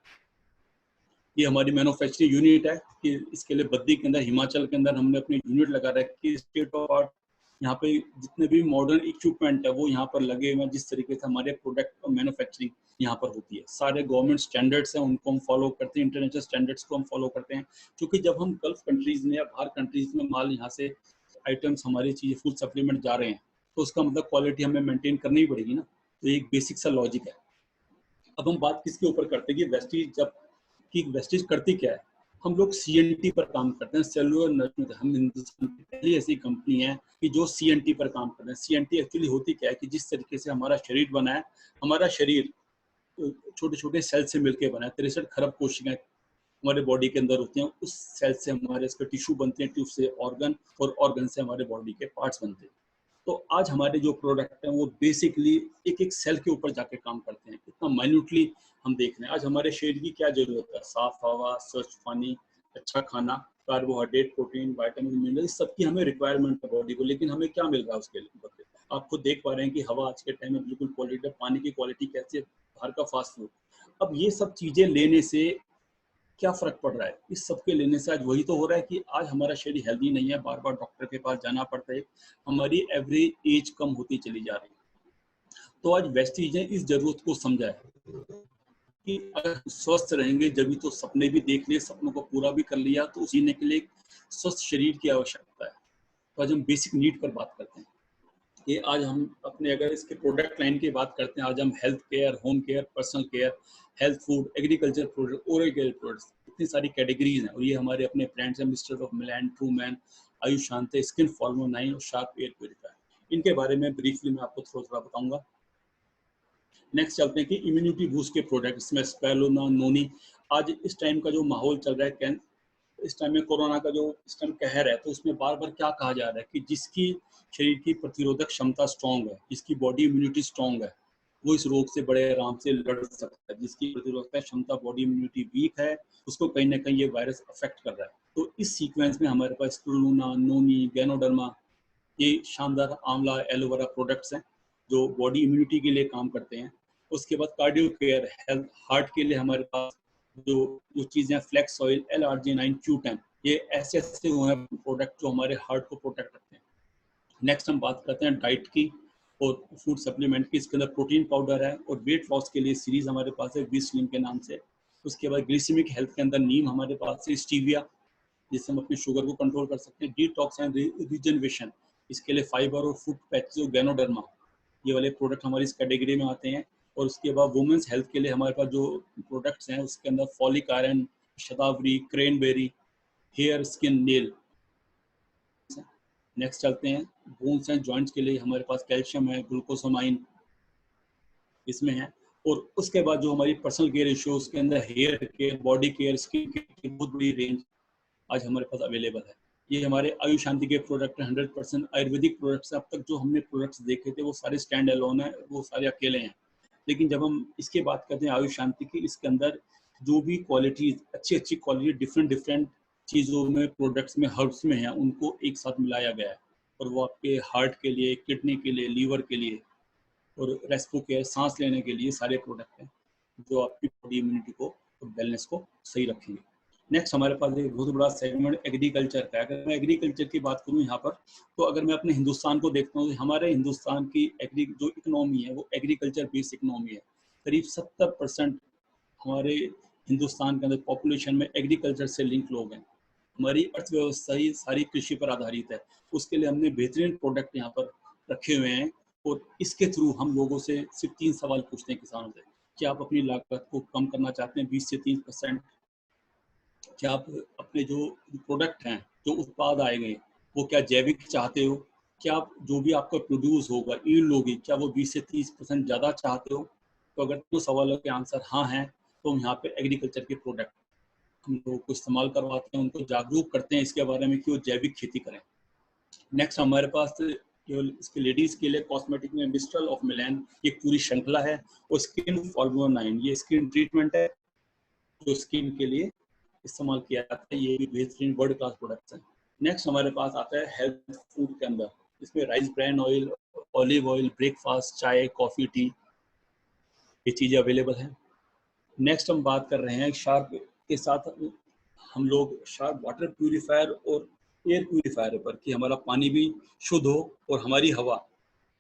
ये हमारी मैन्युफैक्चरिंग यूनिट है कि इसके लिए बद्दी के अंदर, हिमाचल के अंदर हमने अपनी यूनिट लगा रखी है। स्टेट ऑफ आर्ट यहाँ पे जितने भी मॉडर्न इक्विपमेंट है वो यहाँ पर लगे हुए हैं। जिस तरीके से हमारे प्रोडक्ट मैन्युफैक्चरिंग यहाँ पर होती है, सारे गवर्नमेंट स्टैंडर्ड्स हैं उनको हम फॉलो करते हैं, इंटरनेशनल स्टैंडर्ड्स को हम फॉलो करते हैं। क्योंकि जब हम गल्फ कंट्रीज में या बाहर कंट्रीज में माल यहाँ से आइटम्स, हमारी चीज़ें, फूड सप्लीमेंट जा रहे हैं, तो उसका मतलब क्वालिटी हमें मेंटेन करनी ही पड़ेगी ना। तो एक बेसिक सा लॉजिक है। अब हम बात किसके ऊपर करते हैं कि वेस्टीज करती क्या है। हम लोग CNT पर काम करते हैं, सेलुलर नरिशमेंट। हम हिंदुस्तान की पहली ऐसी कंपनी है कि जो CNT पर काम करते हैं। CNT एक्चुअली होती क्या है कि जिस तरीके से हमारा शरीर बना है, हमारा शरीर छोटे छोटे सेल से मिलकर बना है। 63 खरब कोशिकाएं हमारे बॉडी के अंदर होती हैं। उस सेल से हमारे इसके टिश्यू बनते हैं, टिश्यू से ऑर्गन, और ऑर्गन से हमारे बॉडी के पार्ट्स बनते हैं। तो आज हमारे जो प्रोडक्ट हैं वो बेसिकली एक एक सेल के ऊपर जाके काम करते हैं। इतना माइन्यूटली हम देख रहे हैं। आज हमारे शरीर की क्या जरूरत है? साफ हवा, स्वच्छ पानी, अच्छा खाना, कार्बोहाइड्रेट, प्रोटीन, विटामिन, मिनरल, इस सबकी हमें रिक्वायरमेंट है बॉडी को। लेकिन हमें क्या मिल रहा है उसके लिए? आप खुद देख पा रहे हैं कि हवा आज के टाइम में बिल्कुल पॉल्यूटेड, पानी की क्वालिटी कैसी है, बाहर का फास्ट फूड। अब ये सब चीजें लेने से क्या फर्क पड़ रहा है? इस सब के लेने से आज वही तो हो रहा है कि आज हमारा शरीर हेल्दी नहीं है, बार बार डॉक्टर के पास जाना पड़ता है, हमारी एवरेज एज कम होती चली जा रही है। तो आज वेस्टीज ने इस जरूरत को समझा है कि अगर स्वस्थ रहेंगे जब तो सपने भी देख लिए, सपनों को पूरा भी कर लिया, तो जीने के लिए स्वस्थ शरीर की आवश्यकता है। तो आज हम बेसिक नीड पर बात करते हैं कि आज हम अपने, अगर इसके प्रोडक्ट लाइन की बात करते हैं, आज हम health care, home care, personal care, health food, agriculture product, oral care products, इतनी सारी कैटेगरीज हैं। और ये हमारे अपने ब्रांड्स हैं, Mister of Milan, True Man, Ayush Shanti, Skin फॉर्मो 9 और शार्प एयर प्योरीफायर। इनके बारे में ब्रीफली मैं आपको थोड़ा थोड़ा बताऊंगा। नेक्स्ट चलते हैं कि इम्यूनिटी बूस्ट के प्रोडक्ट, इसमें स्पेलोना, नोनी। आज इस टाइम का जो माहौल चल रहा है, इस टाइम में कोरोना का जो इस टाइम कहर है, तो उसमें बार बार क्या कहा जा रहा है कि जिसकी शरीर की प्रतिरोधक क्षमता स्ट्रांग है, जिसकी बॉडी इम्यूनिटी स्ट्रांग है, वो इस रोग से बड़े आराम से लड़ सकता है। जिसकी प्रतिरोधक क्षमता, बॉडी इम्यूनिटी वीक है, उसको कहीं ना कहीं ये वायरस अफेक्ट कर रहा है। तो इस सीक्वेंस में हमारे पास स्पिरुलिना, नोनी, गैनोडर्मा, ये शानदार आंवला एलोवेरा प्रोडक्ट्स हैं जो बॉडी इम्यूनिटी के लिए काम करते हैं। उसके बाद कार्डियो केयर, हेल्थ, हार्ट के लिए हमारे पास जो जो चीज़ें, फ्लेक्स ऑयल, L-arginine, Q10, ये ऐसे ऐसे वो हैं प्रोडक्ट जो हमारे हार्ट को प्रोटेक्ट करते हैं। नेक्स्ट हम बात करते हैं डाइट की और फूड सप्लीमेंट की। इसके अंदर प्रोटीन पाउडर है और वेट लॉस के लिए सीरीज हमारे पास है वी स्लिम के नाम से। उसके बाद ग्लिसिमिक हेल्थ के अंदर नीम हमारे पास है, स्टीविया, जिससे हम अपनी शुगर को कंट्रोल कर सकते हैं। डिटॉक्स एंड रिजनरेशन, इसके लिए फाइबर और फूड पैचेस और गैनोडर्मा, ये वाले प्रोडक्ट हमारी इस कैटेगरी में आते हैं। और उसके बाद वुमेन्स हेल्थ के लिए हमारे पास जो प्रोडक्ट्स हैं उसके अंदर folic iron, shatavari, cranberry, hair, skin, nail. Next चलते हैं बोन्स एंड जॉइंट्स के लिए हमारे पास कैल्शियम है, ग्लूकोसामाइन इसमें है। और उसके बाद जो हमारी पर्सनल केयर इश्यूज के अंदर hair care, body care, skin care की बहुत बड़ी रेंज आज हमारे पास अवेलेबल है। ये हमारे आयुष शांति के प्रोडक्ट हैं, 100% आयुर्वेदिक प्रोडक्ट्स। अब तक जो हमने प्रोडक्ट्स देखे थे वो सारे स्टैंड अलोन है, वो सारे अकेले हैं। लेकिन जब हम इसकी बात करते हैं आयुष शांति की, इसके अंदर जो भी क्वालिटीज अच्छी अच्छी क्वालिटी डिफरेंट डिफरेंट चीज़ों में, प्रोडक्ट्स में, हर्ब्स में है, उनको एक साथ मिलाया गया है। और वो आपके हार्ट के लिए, किडनी के लिए, लीवर के लिए और रेस्पो केयर, सांस लेने के लिए सारे प्रोडक्ट हैं जो आपकी बॉडी इम्यूनिटी को और बैलेंस को सही रखेंगे। नेक्स्ट हमारे पास एक बहुत बड़ा सेगमेंट एग्रीकल्चर का है। अगर मैं एग्रीकल्चर की बात करूं यहाँ पर, तो अगर मैं अपने हिंदुस्तान को देखता हूँ, हमारे हिंदुस्तान की जो इकोनॉमी है वो एग्रीकल्चर बेस्ड इकोनॉमी है। करीब 70% हमारे हिंदुस्तान के अंदर पॉपुलेशन में एग्रीकल्चर से लिंक लोग हैं। हमारी अर्थव्यवस्था ही सारी कृषि पर आधारित है। उसके लिए हमने बेहतरीन प्रोडक्ट यहाँ पर रखे हुए हैं और इसके थ्रू हम लोगों से सिर्फ 3 सवाल पूछते हैं किसानों से। क्या आप अपनी लागत को कम करना चाहते हैं 20 से 30%? क्या आप अपने जो प्रोडक्ट हैं, जो उत्पाद आएंगे, वो क्या जैविक चाहते हो? क्या आप जो भी आपका प्रोड्यूस होगा, ईल्ड होगी, क्या वो 20 से 30% ज़्यादा चाहते हो? तो अगर दो सवालों के आंसर हाँ हैं तो हम यहाँ पे एग्रीकल्चर के प्रोडक्ट हम लोगों को इस्तेमाल करवाते हैं, उनको जागरूक करते हैं इसके बारे में कि वो जैविक खेती करें। नेक्स्ट हमारे पास केवल इसके लेडीज के लिए कॉस्मेटिक में मिस्ट्रल ऑफ मिलान, ये पूरी श्रृंखला है। और स्किन फॉर्मूला 9, ये स्किन ट्रीटमेंट है जो स्किन के लिए इस्तेमाल किया जाता है। ये भी बेहतरीन वर्ल्ड क्लास प्रोडक्ट्स हैं। नेक्स्ट हमारे पास आता है हेल्थ फूड के अंदर, इसमें rice bran oil, olive oil, breakfast, चाय, कॉफी, टी, ये चीज़ें अवेलेबल हैं। नेक्स्ट हम बात कर रहे हैं शार्प के साथ हम लोग शार्प वाटर प्यूरिफायर और एयर प्यूरिफायर पर, कि हमारा पानी भी शुद्ध हो और हमारी हवा,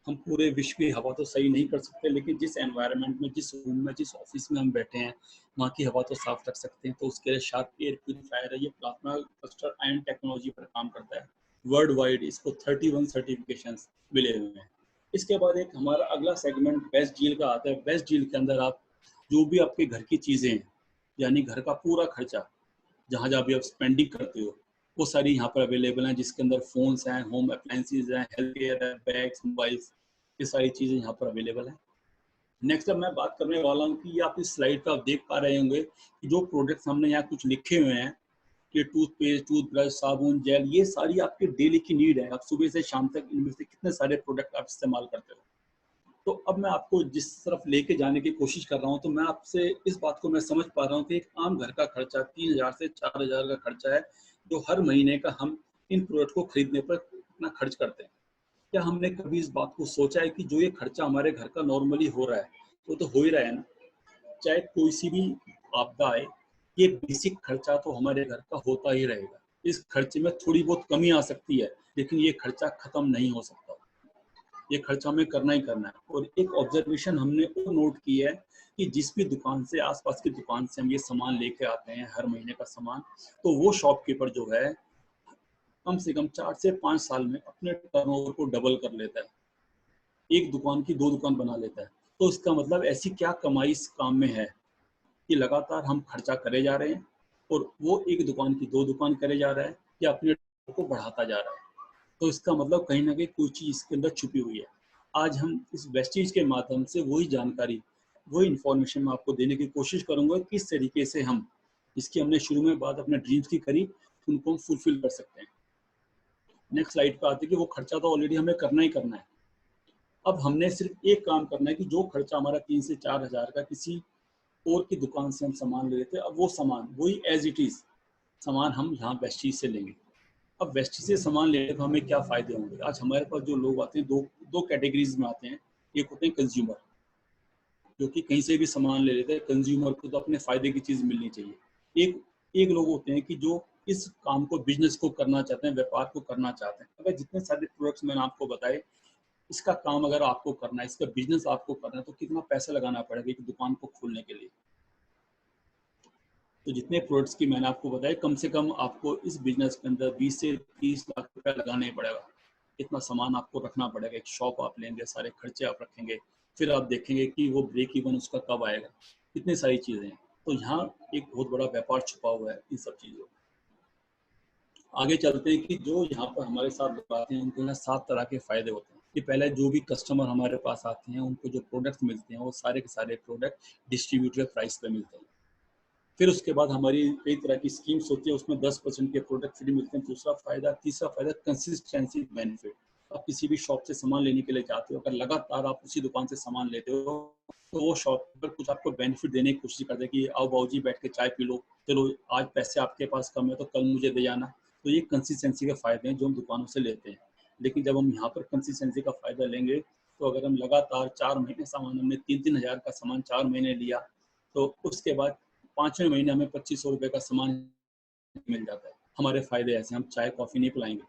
हम पूरे विश्व की हवा तो सही नहीं कर सकते, लेकिन जिस एनवायरनमेंट में, जिस रूम में, जिस ऑफिस में हम बैठे हैं, वहाँ की हवा तो साफ रख सकते हैं। तो उसके लिए शार्प एयर प्यूरिफायर है। ये प्लाज्मा क्लस्टर आयन टेक्नोलॉजी पर काम करता है। वर्ल्ड वाइड इसको 31 सर्टिफिकेशंस मिले हुए हैं। इसके बाद एक हमारा अगला सेगमेंट बेस्ट डील का आता है। बेस्ट डील के अंदर आप जो भी आपके घर की चीज़ें हैं, यानी घर का पूरा खर्चा, जहाँ जहाँ भी आप स्पेंडिंग करते हो, वो सारी यहाँ पर अवेलेबल हैं, जिसके अंदर फोन्स हैं, होम अप्लायंसेज हैं, हेल्थ केयर है, बैग्स, मोबाइल्स, ये सारी चीज़ें यहाँ पर अवेलेबल हैं। नेक्स्ट अब मैं बात करने वाला हूँ कि ये आप इस स्लाइड पर आप देख पा रहे होंगे कि जो प्रोडक्ट्स हमने यहाँ कुछ लिखे हुए हैं कि टूथपेस्ट, टूथब्रश, साबुन, जेल, ये सारी आपकी डेली की नीड है। आप सुबह से शाम तक इनमें से कितने सारे प्रोडक्ट आप इस्तेमाल करते हो। तो अब मैं आपको जिस तरफ लेके जाने की कोशिश कर रहा हूँ, तो मैं आपसे इस बात को मैं समझ पा रहा हूँ कि एक आम घर का खर्चा 3000 से 4000 का खर्चा है, जो हर महीने का हम इन प्रोडक्ट को खरीदने पर इतना खर्च करते हैं। क्या हमने कभी इस बात को सोचा है कि जो ये खर्चा हमारे घर का नॉर्मली हो रहा है, वो तो हो ही रहा है ना, चाहे कोई सी भी आपदा आए, ये बेसिक खर्चा तो हमारे घर का होता ही रहेगा। इस खर्चे में थोड़ी बहुत कमी आ सकती है, लेकिन ये खर्चा खत्म नहीं हो सकता। ये खर्चा हमें करना ही करना है। और एक ऑब्जर्वेशन हमने और नोट की है कि जिस भी दुकान से, आसपास की दुकान से हम ये सामान लेके आते हैं, हर महीने का सामान, तो वो शॉपकीपर जो है कम से कम 4 से 5 साल में अपने टर्नओवर को डबल कर लेता है, एक दुकान की 2 दुकान बना लेता है। तो इसका मतलब ऐसी क्या कमाई इस काम में है कि लगातार हम खर्चा करे जा रहे हैं और वो एक दुकान की 2 दुकान करे जा रहा है या अपने को बढ़ाता जा रहा है। तो इसका मतलब कहीं ना कहीं कोई चीज़ इसके अंदर छुपी हुई है। आज हम इस वेस्टीज के माध्यम से वही जानकारी, वही इंफॉर्मेशन मैं आपको देने की कोशिश करूंगा, किस तरीके से हम, इसकी हमने शुरू में बात अपने ड्रीम्स की करी, उनको हम फुलफिल कर सकते हैं। नेक्स्ट स्लाइड पे आते हैं कि वो खर्चा तो ऑलरेडी हमें करना ही करना है। अब हमने सिर्फ एक काम करना है कि जो खर्चा हमारा 3 से 4 हज़ार का किसी और की दुकान से हम सामान ले लेते हैं, अब वो सामान वही एज इट इज़ सामान हम यहाँ वेस्टीज से लेंगे। अब वेस्टीज से सामान लेने तो हमें क्या फ़ायदे होंगे? आज हमारे पास जो लोग आते हैं, दो कैटेगरीज में आते हैं। एक होते हैं कंज्यूमर, जो कि कहीं से भी सामान ले लेते हैं। कंज्यूमर को तो अपने फ़ायदे की चीज़ मिलनी चाहिए। एक लोग होते हैं कि जो इस काम को, बिजनेस को करना चाहते हैं, व्यापार को करना चाहते हैं। अगर जितने सारे प्रोडक्ट्स मैंने आपको बताए, इसका काम अगर आपको करना है, इसका बिजनेस आपको करना है, तो कितना पैसा लगाना पड़ेगा एक दुकान को खोलने के लिए। तो जितने प्रोडक्ट्स की मैंने आपको बताया, कम से कम आपको इस बिजनेस के अंदर 20 से 30 लाख रुपया लगाना ही पड़ेगा। इतना सामान आपको रखना पड़ेगा। एक शॉप आप लेंगे, सारे खर्चे आप रखेंगे, फिर आप देखेंगे कि वो ब्रेक इवन उसका कब आएगा, कितनी सारी चीज़ें हैं। तो यहाँ एक बहुत बड़ा व्यापार छुपा हुआ है इन सब चीज़ों। आगे चलते हैं कि जो यहाँ पर हमारे साथ लोग आते हैं उनको यहाँ 7 तरह के फ़ायदे होते हैं। कि पहले जो भी कस्टमर हमारे पास आते हैं उनको जो प्रोडक्ट्स मिलते हैं वो सारे के सारे प्रोडक्ट डिस्ट्रीब्यूटर प्राइस पे मिलते हैं। फिर उसके बाद हमारी कई तरह की स्कीम्स होती है, उसमें 10% के प्रोडक्ट फ्री मिलते हैं। दूसरा फायदा, तीसरा फायदा कंसिस्टेंसी बेनिफिट। आप किसी भी शॉप से सामान लेने के लिए जाते हो, अगर लगातार आप उसी दुकान से सामान लेते हो तो वो शॉप पर कुछ आपको बेनिफिट देने की कोशिश करते हैं कि आओ बाबूजी बैठ के चाय पी लो, चलो आज पैसे आपके पास कम है तो कल मुझे दे जाना। तो ये कंसिस्टेंसी के फायदे हैं जो हम दुकानों से लेते हैं। लेकिन जब हम यहाँ पर कंसिस्टेंसी का फायदा लेंगे तो अगर हम लगातार 4 महीने सामान, हमने 3-3 हज़ार का सामान 4 महीने लिया, तो उसके बाद 5वें महीने हमें 2500 रुपये का सामान मिल जाता है। हमारे फायदे ऐसे, हम चाय कॉफ़ी नहीं पिलाएंगे,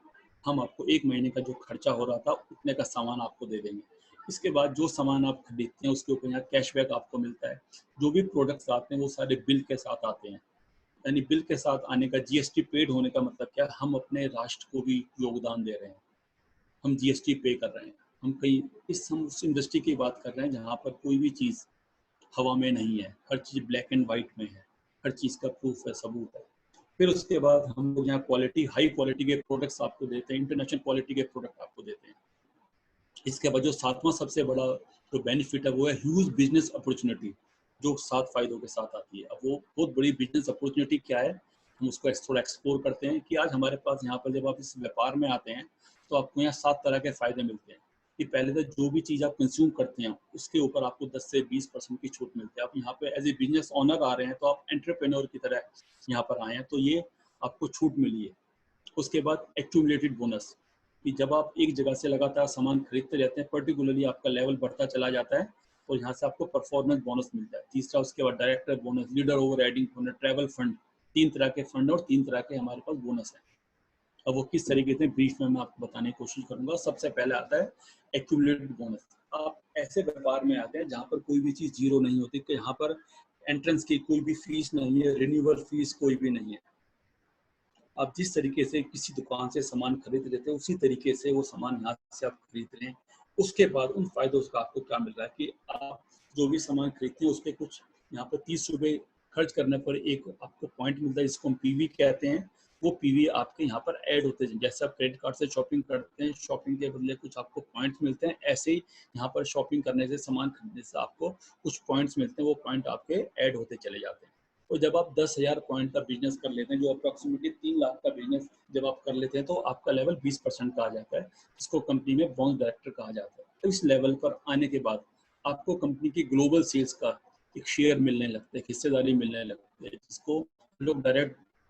हम आपको 1 महीने का जो खर्चा हो रहा था उतने का सामान आपको दे देंगे। इसके बाद जो सामान आप खरीदते हैं उसके ऊपर यहाँ कैशबैक आपको मिलता है। जो भी प्रोडक्ट्स आते हैं वो सारे बिल के साथ आते हैं। यानी बिल के साथ आने का, जीएसटी पेड होने का मतलब क्या, हम अपने राष्ट्र को भी योगदान दे रहे हैं, हम जीएसटी पे कर रहे हैं। हम उस इंडस्ट्री की बात कर रहे हैं जहाँ पर कोई भी चीज़ हवा में नहीं है, हर चीज़ ब्लैक एंड वाइट में है, हर चीज़ का प्रूफ है, सबूत है। फिर उसके बाद हम लोग यहाँ क्वालिटी, हाई क्वालिटी के प्रोडक्ट्स आपको देते हैं, इंटरनेशनल क्वालिटी के प्रोडक्ट आपको देते हैं। इसके बाद जो सातवां सबसे बड़ा जो बेनिफिट है वो है ह्यूज बिजनेस अपॉर्चुनिटी, जो 7 फायदों के साथ आती है। अब वो बहुत बड़ी बिजनेस अपॉर्चुनिटी क्या है, हम उसको थोड़ा एक्सप्लोर करते हैं कि आज हमारे पास यहाँ पर जब आप इस व्यापार में आते हैं तो आपको यहाँ 7 तरह के फायदे मिलते हैं। कि पहले तो जो भी चीज़ आप कंज्यूम करते हैं उसके ऊपर आपको 10 से 20% की छूट मिलती है। आप यहाँ पे एज ए बिजनेस ओनर आ रहे हैं तो आप एंटरप्रेन्योर की तरह यहाँ पर आए हैं, तो ये आपको छूट मिली है। उसके बाद एक्यूमुलेटेड बोनस, कि जब आप एक जगह से लगातार सामान खरीदते रहते हैं, पर्टिकुलरली आपका लेवल बढ़ता चला जाता है और यहाँ से आपको परफॉर्मेंस बोनस मिलता है। तीसरा उसके बाद director bonus, leader over riding bonus, travel fund. 3 तरह के फंड और 3 तरह के हमारे पास बोनस है। अब वो किस तरीके से ब्रीफ में मैं आपको बताने की कोशिश करूंगा। सबसे पहले आता है एक्यूमुलेटेड बोनस। आप ऐसे व्यापार में आते हैं जहाँ पर कोई भी चीज़ जीरो नहीं होती, कि यहाँ पर एंट्रेंस की कोई भी फीस नहीं है, रिन्यूअल फीस कोई भी नहीं है। आप जिस तरीके से किसी दुकान से सामान खरीद लेते हैं उसी तरीके से वो सामान यहाँ से आप खरीद रहे हैं। उसके बाद उन फायदों का आपको क्या मिल रहा है कि आप जो भी सामान खरीदते हैं उसके कुछ यहाँ पर 30 रुपये खर्च करने पर एक आपको पॉइंट मिलता है, जिसको हम पीवी कहते हैं। वो पीवी आपके यहाँ पर ऐड होते हैं। जैसे आप क्रेडिट कार्ड से शॉपिंग करते हैं, शॉपिंग के बदले कुछ आपको पॉइंट्स मिलते हैं, ऐसे ही यहाँ पर शॉपिंग करने से, सामान खरीदने से आपको कुछ पॉइंट्स मिलते हैं, वो पॉइंट आपके ऐड होते चले जाते हैं। तो जब आप 10,000 पॉइंट का बिजनेस कर लेते हैं, जो अप्रॉक्सीमेटली 3 लाख का बिजनेस जब आप कर लेते हैं, तो आपका लेवल 20% का आ जाता है, जिसको कंपनी में ब्रॉन्ज डायरेक्टर कहा जाता है। तो इस लेवल पर आने के बाद आपको कंपनी की ग्लोबल सेल्स का एक शेयर मिलने लगता है, हिस्सेदारी मिलने लगती है, जिसको लोग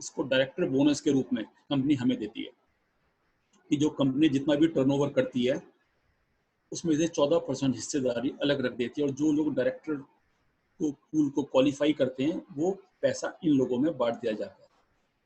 इसको डायरेक्टर बोनस के रूप में कंपनी हमें देती है। कि जो कंपनी जितना भी टर्नओवर करती है उसमें से 14% हिस्सेदारी अलग रख देती है, और जो लोग डायरेक्टर को पूल को क्वालिफाई करते हैं वो पैसा इन लोगों में बांट दिया जाता है।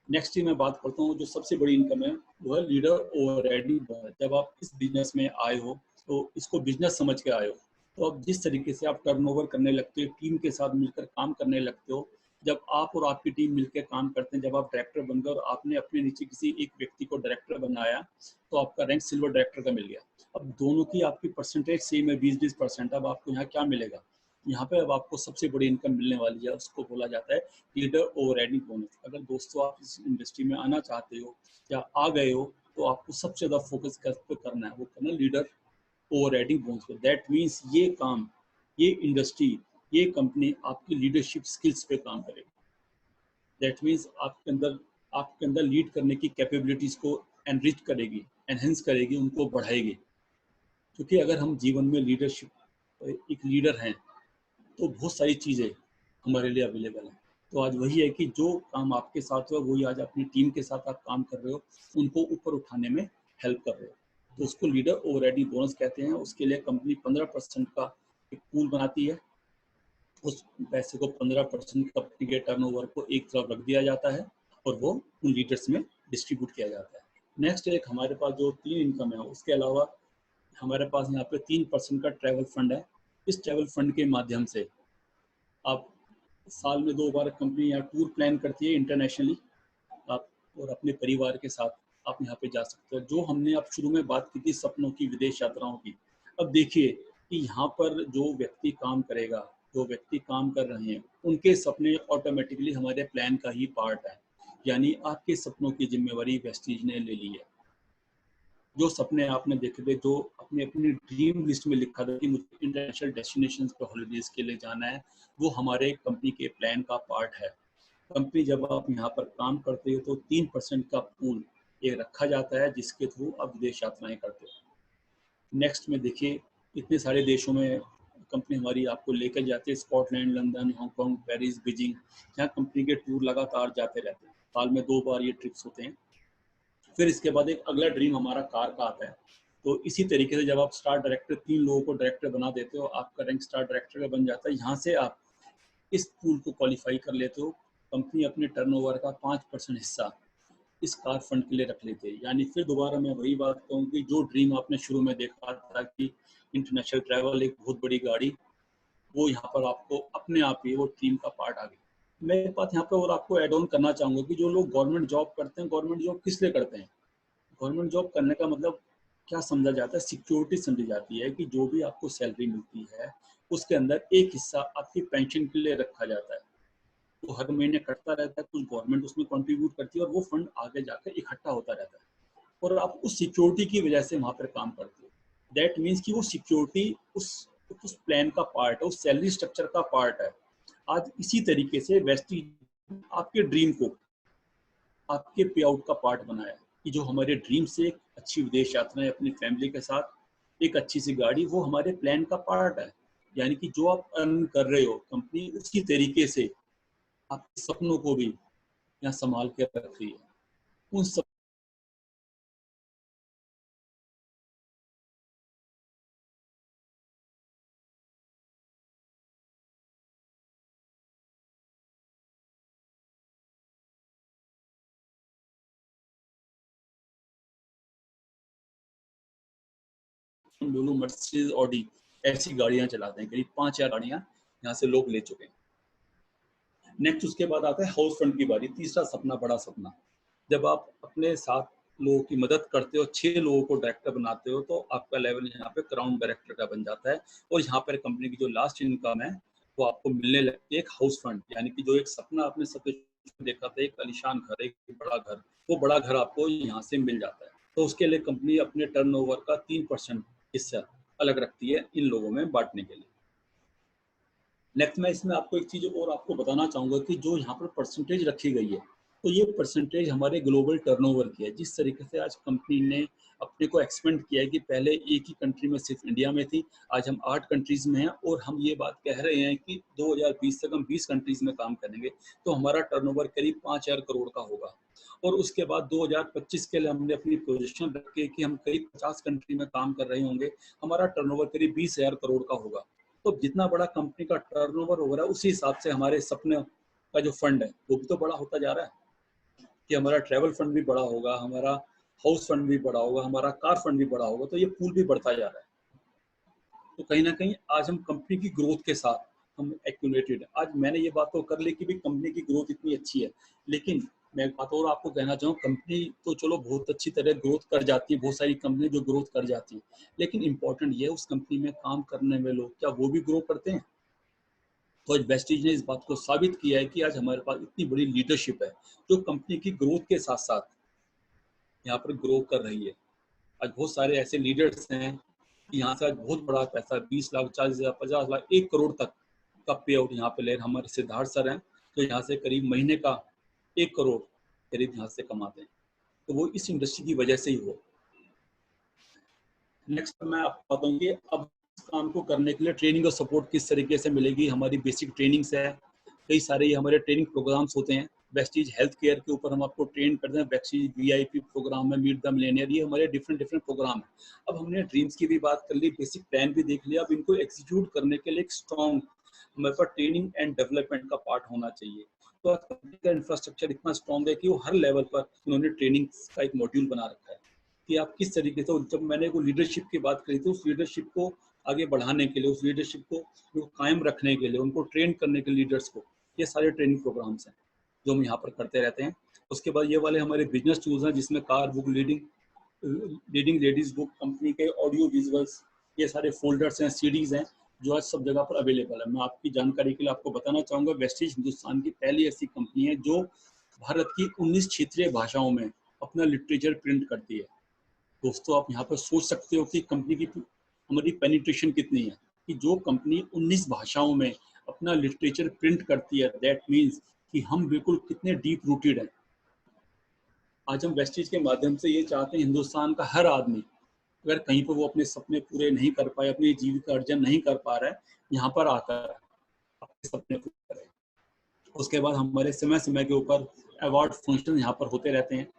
नेक्स्ट ही मैं बात करता हूँ, जो सबसे बड़ी इनकम है वो है लीडर ओवर राइडिंग बोनस। जब आप इस बिजनेस में आए हो तो इसको बिजनेस समझ के आए हो, तो अब जिस तरीके से आप टर्नओवर करने लगते हो, टीम के साथ मिलकर काम करने लगते हो, जब आप और आपकी टीम मिलकर काम करते हैं, जब आप डायरेक्टर बन गए और आपने अपने नीचे किसी एक व्यक्ति को डायरेक्टर बनाया, तो आपका रैंक सिल्वर डायरेक्टर का मिल गया। अब दोनों की आपकी परसेंटेज सेम है, 20-20%। अब आपको यहाँ क्या मिलेगा, यहाँ पे अब आपको सबसे बड़ी इनकम मिलने वाली है, उसको बोला जाता है लीडर ओवर राइडिंग बोनस। अगर दोस्तों आप इस इंडस्ट्री में आना चाहते हो या आ गए हो, तो आपको सबसे ज़्यादा फोकस करना है, वो करना लीडर ओवर राइडिंग बोनस पे। दैट मीन्स ये काम, ये इंडस्ट्री, ये कंपनी आपकी लीडरशिप स्किल्स पे काम करेगी। दैट मीन्स आपके अंदर लीड करने की कैपेबिलिटीज को एनरिच करेगी, एनहेंस करेगी, उनको बढ़ाएगी। क्योंकि अगर हम जीवन में लीडरशिप, एक लीडर हैं, तो बहुत सारी चीज़ें हमारे लिए अवेलेबल हैं। तो आज वही है कि जो काम आपके साथ हुआ वही आज अपनी टीम के साथ आप काम कर रहे हो, उनको ऊपर उठाने में हेल्प कर रहे हो, तो उसको लीडर ओवरराइडिंग बोनस कहते हैं। उसके लिए कंपनी 15% का एक पूल बनाती है। उस पैसे को 15% कंपनी के टर्नओवर को एक तरफ रख दिया जाता है और वो उन लीडर्स में डिस्ट्रीब्यूट किया जाता है। नेक्स्ट एक हमारे पास जो 3 इनकम है, उसके अलावा हमारे पास यहाँ पे 3% का ट्रैवल फंड है। इस ट्रैवल फंड के माध्यम से आप साल में 2 बार कंपनी यहाँ टूर प्लान करती है इंटरनेशनली, आप और अपने परिवार के साथ आप यहाँ पे जा सकते हो। जो हमने आप शुरू में बात की थी सपनों की, विदेश यात्राओं की, अब देखिए कि यहाँ पर जो व्यक्ति काम करेगा, जो व्यक्ति काम कर रहे हैं, उनके सपने ऑटोमेटिकली हमारे प्लान का ही पार्ट है। यानी आपके सपनों की जिम्मेवारी वेस्टीज ने ले ली है। जो सपने आपने देखे थे, जो अपनी अपनी ड्रीम लिस्ट में लिखा था कि मुझे इंटरनेशनल डेस्टिनेशन पे हॉलीडेज के लिए जाना है, वो हमारे कंपनी के प्लान का पार्ट है। कंपनी जब आप यहाँ पर काम करते हो तो 3% का पूल ये रखा जाता है जिसके थ्रू आप विदेश यात्राएं करते हो। नेक्स्ट में देखिए, इतने सारे देशों में कंपनी हमारी आपको लेकर जाती है, Scotland, London, Hong Kong, Paris, Beijing, यहाँ कंपनी के टूर लगातार जाते रहते हैं। साल में 2 बार ये ट्रिप्स होते हैं। फिर इसके बाद एक अगला ड्रीम हमारा कार का आता है। तो इसी तरीके से जब आप स्टार डायरेक्टर 3 लोगों को डायरेक्टर बना देते हो, आपका रैंक स्टार डायरेक्टर का बन जाता है। यहाँ से आप इस पूल को क्वालिफाई कर लेते हो। कंपनी अपने टर्नओवर का 5% हिस्सा इस कार फंड के लिए रख लेते हैं। यानी फिर दोबारा मैं वही बात कहूँ कि जो ड्रीम आपने शुरू में देखा था कि इंटरनेशनल ट्रैवल एक बहुत बड़ी गाड़ी, वो यहाँ पर आपको अपने आप ही वो टीम का पार्ट आ गया। मैं एक बात यहाँ पर और आपको एड ऑन करना चाहूँगा कि जो लोग गवर्नमेंट जॉब करते हैं, गवर्नमेंट जॉब किस लिए करते हैं? गवर्नमेंट जॉब करने का मतलब क्या समझा जाता है? सिक्योरिटी समझी जाती है कि जो भी आपको सैलरी मिलती है उसके अंदर एक हिस्सा आपकी पेंशन के लिए रखा जाता है। वो हर महीने कटता रहता है, कुछ गवर्नमेंट उसमें कंट्रीब्यूट करती है और वो फंड आगे जाकर इकट्ठा होता रहता है और आप उस सिक्योरिटी की वजह से वहाँ पर काम करते हो। दैट मीन्स कि वो सिक्योरिटी उस प्लान का पार्ट है, उस सैलरी स्ट्रक्चर का पार्ट है। आज इसी तरीके से वेस्टीज आपके ड्रीम को आपके पे आउट का पार्ट बनाया कि जो हमारे ड्रीम से एक अच्छी विदेश यात्राएं अपनी फैमिली के साथ, एक अच्छी सी गाड़ी, वो हमारे प्लान का पार्ट है। यानी कि जो आप अर्न कर रहे हो, कंपनी उसी तरीके से आपके सपनों को भी यहाँ संभाल के रख रही है। उन सब लोग मर्सिडीज, ऑडी ऐसी गाड़ियां चलाते हैं। करीब 5 या गाड़ियां यहाँ से लोग ले चुके हैं। नेक्स्ट उसके बाद आता है हाउस फ्रंट की बारी। तीसरा सपना, बड़ा सपना। जब आप अपने 7 लोगों की मदद करते हो, 6 लोगों को डायरेक्टर बनाते हो, तो आपका लेवल यहाँ पे क्राउन डायरेक्टर का बन जाता है और यहाँ पर कंपनी की जो लास्ट इनकम है वो आपको मिलने लगती है एक हाउस फंड। यानी कि जो एक सपना आपने सबसे देखा था, एक आलीशान घर, एक बड़ा घर, वो बड़ा घर आपको यहाँ से मिल जाता है। तो उसके लिए कंपनी अपने टर्नओवर का 3% हिस्सा अलग रखती है इन लोगों में बांटने के लिए। नेक्स्ट मैं इसमें आपको एक चीज़ और आपको बताना चाहूँगा कि जो यहाँ पर परसेंटेज रखी गई है, तो ये परसेंटेज हमारे ग्लोबल टर्नओवर की है। जिस तरीके से आज कंपनी ने अपने को एक्सपेंड किया है कि पहले एक ही कंट्री में, सिर्फ इंडिया में थी, आज हम 8 कंट्रीज़ में हैं और हम ये बात कह रहे हैं कि 2020 तक हम 20 कंट्रीज़ में काम करेंगे, तो हमारा टर्नओवर करीब 5,000 करोड़ का होगा। और उसके बाद 2025 के लिए हमने अपनी प्रोजेक्शन रखी कि हम करीब 50 कंट्री में काम कर रहे होंगे, हमारा टर्नओवर करीब 20,000 करोड़ का होगा। तो जितना बड़ा कंपनी का टर्नओवर हो रहा है, उसी हिसाब से हमारे सपने का जो फंड है वो भी तो बड़ा होता जा रहा है कि हमारा ट्रैवल फंड भी बड़ा होगा, हमारा हाउस फंड भी बड़ा होगा, हमारा कार फंड भी बड़ा होगा। तो ये पूल भी बढ़ता जा रहा है। तो कहीं ना कहीं आज हम कंपनी की ग्रोथ के साथ हम एक्यूमुलेटेड। आज मैंने ये बात तो कर ली कि भी कंपनी की ग्रोथ इतनी अच्छी है, लेकिन मैं एक बात और आपको कहना चाहूँ, कंपनी तो चलो बहुत अच्छी तरह ग्रोथ कर जाती है, बहुत सारी कंपनी जो ग्रोथ कर जाती है, लेकिन इंपॉर्टेंट ये है उस कंपनी में काम करने में लोग क्या वो भी ग्रो करते हैं। तो आज वेस्टीज ने इस बात को साबित किया है कि आज हमारे पास इतनी बड़ी लीडरशिप है जो कंपनी की ग्रोथ के साथ साथ यहाँ पर ग्रो कर रही है। आज बहुत सारे ऐसे लीडर्स हैं कि यहाँ से आज बहुत बड़ा पैसा, 20 लाख, 40,000, 50 लाख, 1 करोड़ तक का पे आउट यहाँ पे ले रहे। हमारे सिद्धार्थ सर हैं जो यहाँ से करीब महीने का 1 करोड़ करीब यहाँ से कमाते हैं। तो वो इस इंडस्ट्री की वजह से ही हो। नेक्स्ट मैं आपको बताऊँ कि अब इस काम को करने के लिए ट्रेनिंग और सपोर्ट किस तरीके से मिलेगी। हमारी बेसिक ट्रेनिंग्स है, कई सारे ये हमारे ट्रेनिंग प्रोग्राम्स होते हैं। वेस्टीज हेल्थ केयर के ऊपर हम आपको ट्रेन करते हैं, वेस्टीज वीआईपी प्रोग्राम है, मीट द मिलेनियर, ये हमारे डिफरेंट डिफरेंट प्रोग्राम है। अब हमने ड्रीम्स की भी बात कर ली, बेसिक प्लान भी देख लिया, अब इनको एग्जीक्यूट करने के लिए एक स्ट्रॉन्ग हमारे पास ट्रेनिंग एंड डेवलपमेंट का पार्ट होना चाहिए। तो आज कंपनी का इंफ्रास्ट्रक्चर इतना स्ट्रॉन्ग है कि वो हर लेवल पर उन्होंने ट्रेनिंग का एक मॉड्यूल बना रखा है कि आप किस तरीके से, जब मैंने वो लीडरशिप की बात करी, तो उस लीडरशिप को आगे बढ़ाने के लिए, उस लीडरशिप को कायम रखने के लिए, उनको ट्रेन करने के लीडर्स को, ये सारे ट्रेनिंग प्रोग्राम्स हैं जो हम यहाँ पर करते रहते हैं। उसके बाद ये वाले हमारे बिजनेस टूल्स हैं जिसमें car book, leading leading ladies book, company के ऑडियो विजुअल्स, ये सारे फोल्डर्स हैं, सीडीज हैं जो आज सब जगह पर अवेलेबल है। मैं आपकी जानकारी के लिए आपको बताना चाहूँगा, वेस्टीज हिंदुस्तान की पहली ऐसी कंपनी है जो भारत की 19 क्षेत्रीय भाषाओं में अपना लिटरेचर प्रिंट करती है। दोस्तों, आप यहाँ पर सोच सकते हो कि कंपनी की हमारी पेनिट्रेशन कितनी है, कि जो कंपनी 19 भाषाओं में अपना लिटरेचर प्रिंट करती है, दैट मीन्स कि हम बिल्कुल कितने डीप रूटेड हैं। आज हम वेस्टीज के माध्यम से ये चाहते हैं हिंदुस्तान का हर आदमी, अगर कहीं पर वो अपने सपने पूरे नहीं कर पाए, अपनी जीविका अर्जन नहीं कर पा रहा है, यहाँ पर आकर अपने सपने पूरे करें। उसके बाद हमारे समय समय के ऊपर अवार्ड फंक्शन यहाँ पर होते रहते हैं।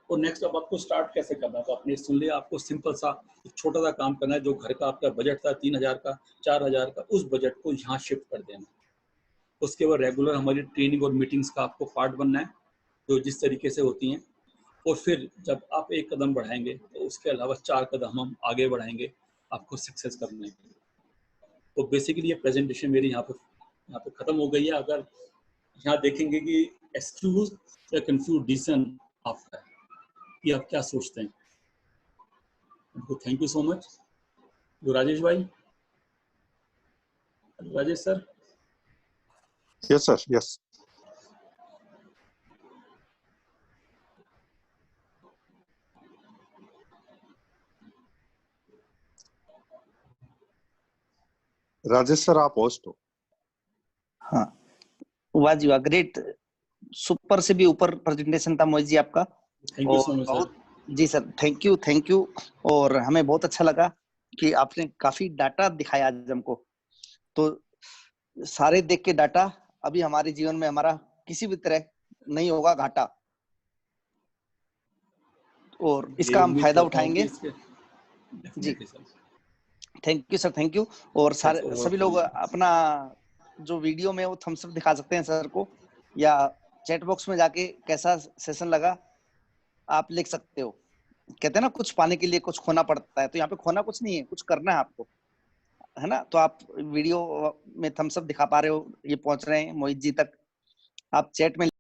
और नेक्स्ट, अब आपको स्टार्ट कैसे करना है, तो आपने सुन लिया, आपको सिंपल सा एक छोटा सा काम करना है। जो घर का आपका बजट था 3000 का, 4000 का, उस बजट को यहाँ शिफ्ट कर देना। उसके बाद रेगुलर हमारी ट्रेनिंग और मीटिंग्स का आपको पार्ट बनना है, जो जिस तरीके से होती हैं। और फिर जब आप एक कदम बढ़ाएंगे तो उसके अलावा 4 कदम हम आगे बढ़ाएंगे आपको सक्सेस करने के लिए। तो बेसिकली ये प्रेजेंटेशन मेरी यहाँ पे खत्म हो गई है। अगर यहाँ देखेंगे कि एक्सक्यूज या कंफ्यूज डिसीजन आपका है कि आप क्या सोचते हैं। तो थैंक यू सो मच। तो राजेश भाई, Rajesh sir. Yes sir, yes. Rajesh sir, आप होस्ट हो। हाँ, वाह जी वाह, ग्रेट, सुपर से भी ऊपर प्रेजेंटेशन था मोहित जी आपका। Thank you so much sir. जी सर, थैंक यू। और हमें बहुत अच्छा लगा कि आपने काफी डाटा दिखाया आज हमको। तो सारे देख के डाटा, अभी हमारे जीवन में हमारा किसी भी तरह नहीं होगा घाटा, और इसका हम फायदा उठाएंगे जी। Thank you sir, thank you. और सारे सभी लोग अपना जो वीडियो में वो थम्स अप दिखा सकते हैं सर को, या चैट बॉक्स में जाके कैसा सेशन लगा आप लिख सकते हो। कहते हैं ना, कुछ पाने के लिए कुछ खोना पड़ता है, तो यहाँ पे खोना कुछ नहीं है, कुछ करना है आपको, है ना। तो आप वीडियो में थम्स अप दिखा पा रहे हो, ये पहुंच रहे हैं मोहित जी तक, आप चैट में